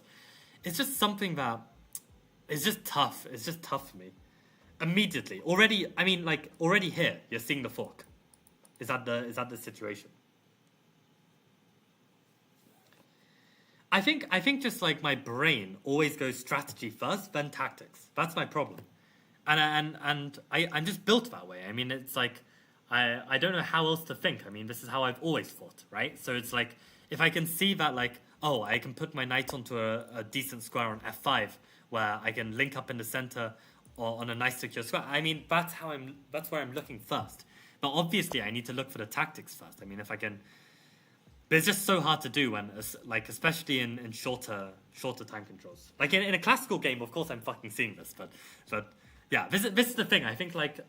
it's just something that is just tough. It's just tough for me. Immediately. Already here, you're seeing the fork. Is that the situation? I think just like my brain always goes strategy first, then tactics. That's my problem. And I'm just built that way. I mean, it's like, I don't know how else to think. I mean, this is how I've always fought, right? So it's like, if I can see that, like, oh, I can put my knight onto a decent square on f5, where I can link up in the center or on a nice secure square. I mean, that's where I'm looking first. But obviously, I need to look for the tactics first. I mean, if I can... But it's just so hard to do when, like, especially in shorter time controls. Like, in a classical game, of course, I'm fucking seeing this, but yeah, this is the thing. I think, like,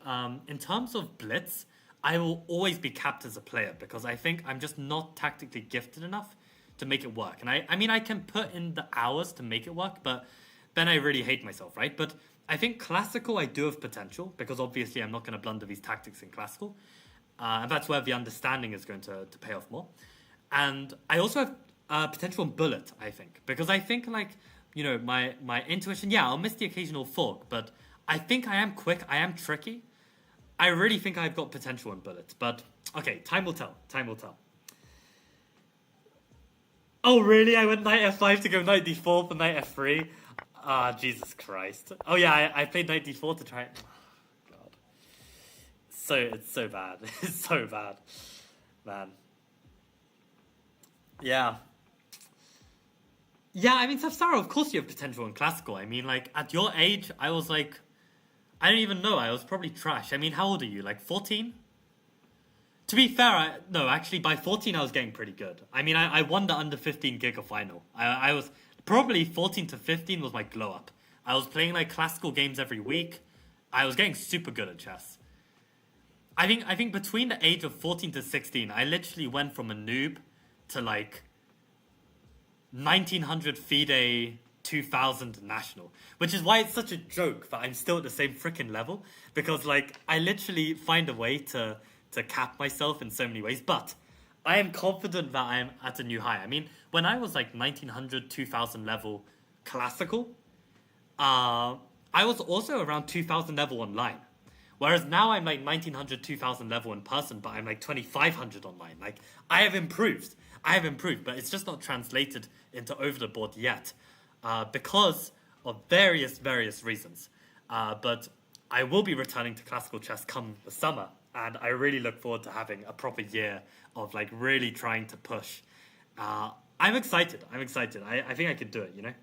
in terms of blitz, I will always be capped as a player because I think I'm just not tactically gifted enough to make it work. And I mean, I can put in the hours to make it work, but then I really hate myself, right? But I think classical, I do have potential, because obviously I'm not going to blunder these tactics in classical. And that's where the understanding is going to pay off more. And I also have potential in bullet, I think. Because I think, like, you know, my intuition, yeah, I'll miss the occasional fork, but I think I am quick, I am tricky. I really think I've got potential in bullet. But, okay, time will tell. Time will tell. Oh, really? I went knight f5 to go knight d4 for knight f3? Ah, Jesus Christ. Oh, yeah, I played knight d4 to try... It's so bad. It's so bad. Man. Yeah. Yeah, I mean, Sapsara, of course you have potential in classical. I mean, like, at your age, I was like... I don't even know. I was probably trash. I mean, how old are you? Like, 14? To be fair, no, actually, by 14, I was getting pretty good. I mean, I won the under 15 Giga final. I was... Probably 14 to 15 was my glow up. I was playing, like, classical games every week. I was getting super good at chess. I think between the age of 14 to 16, I literally went from a noob to like 1900 FIDE 2000 national, which is why it's such a joke that I'm still at the same freaking level, because like I literally find a way to cap myself in so many ways, but I am confident that I am at a new high. I mean, when I was like 1900 2000 level classical, I was also around 2000 level online. Whereas now I'm like 1900, 2000 level in person, but I'm like 2500 online. Like, I have improved, but it's just not translated into over the board yet because of various reasons. But I will be returning to classical chess come the summer, and I really look forward to having a proper year of like really trying to push. I'm excited. I think I could do it, you know?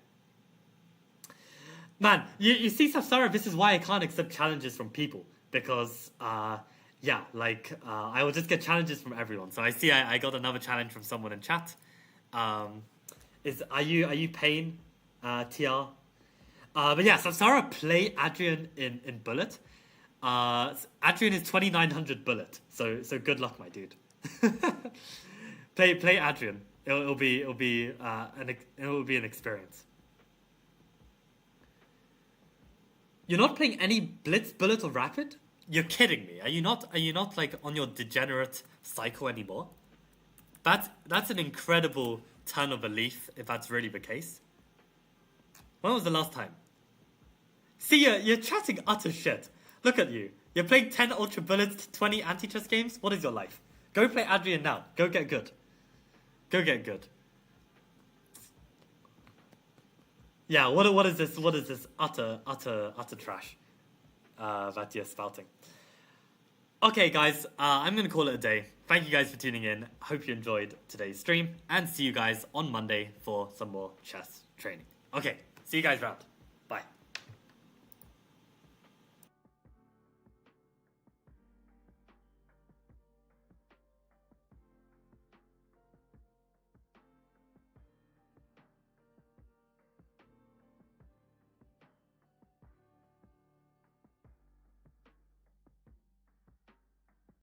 Man, you see, Sapsara, this is why I can't accept challenges from people. Because, yeah, like, I will just get challenges from everyone. So I see I got another challenge from someone in chat. Are you Pain, TR? But yeah, Sapsara, play Adrian in Bullet. Adrian is 2900 Bullet. So good luck, my dude. play Adrian. It'll be an experience. You're not playing any Blitz, Bullet, or Rapid? You're kidding me. Are you not like on your degenerate cycle anymore? That's an incredible turn of a leaf, if that's really the case. When was the last time? See, you're chatting utter shit. Look at you. You're playing 10 Ultra Bullets, 20 anti-chess games? What is your life? Go play Adrian now. Go get good. Yeah, what is this? What is this utter trash that you're spouting? Okay, guys, I'm going to call it a day. Thank you guys for tuning in. Hope you enjoyed today's stream, and see you guys on Monday for some more chess training. Okay, see you guys around.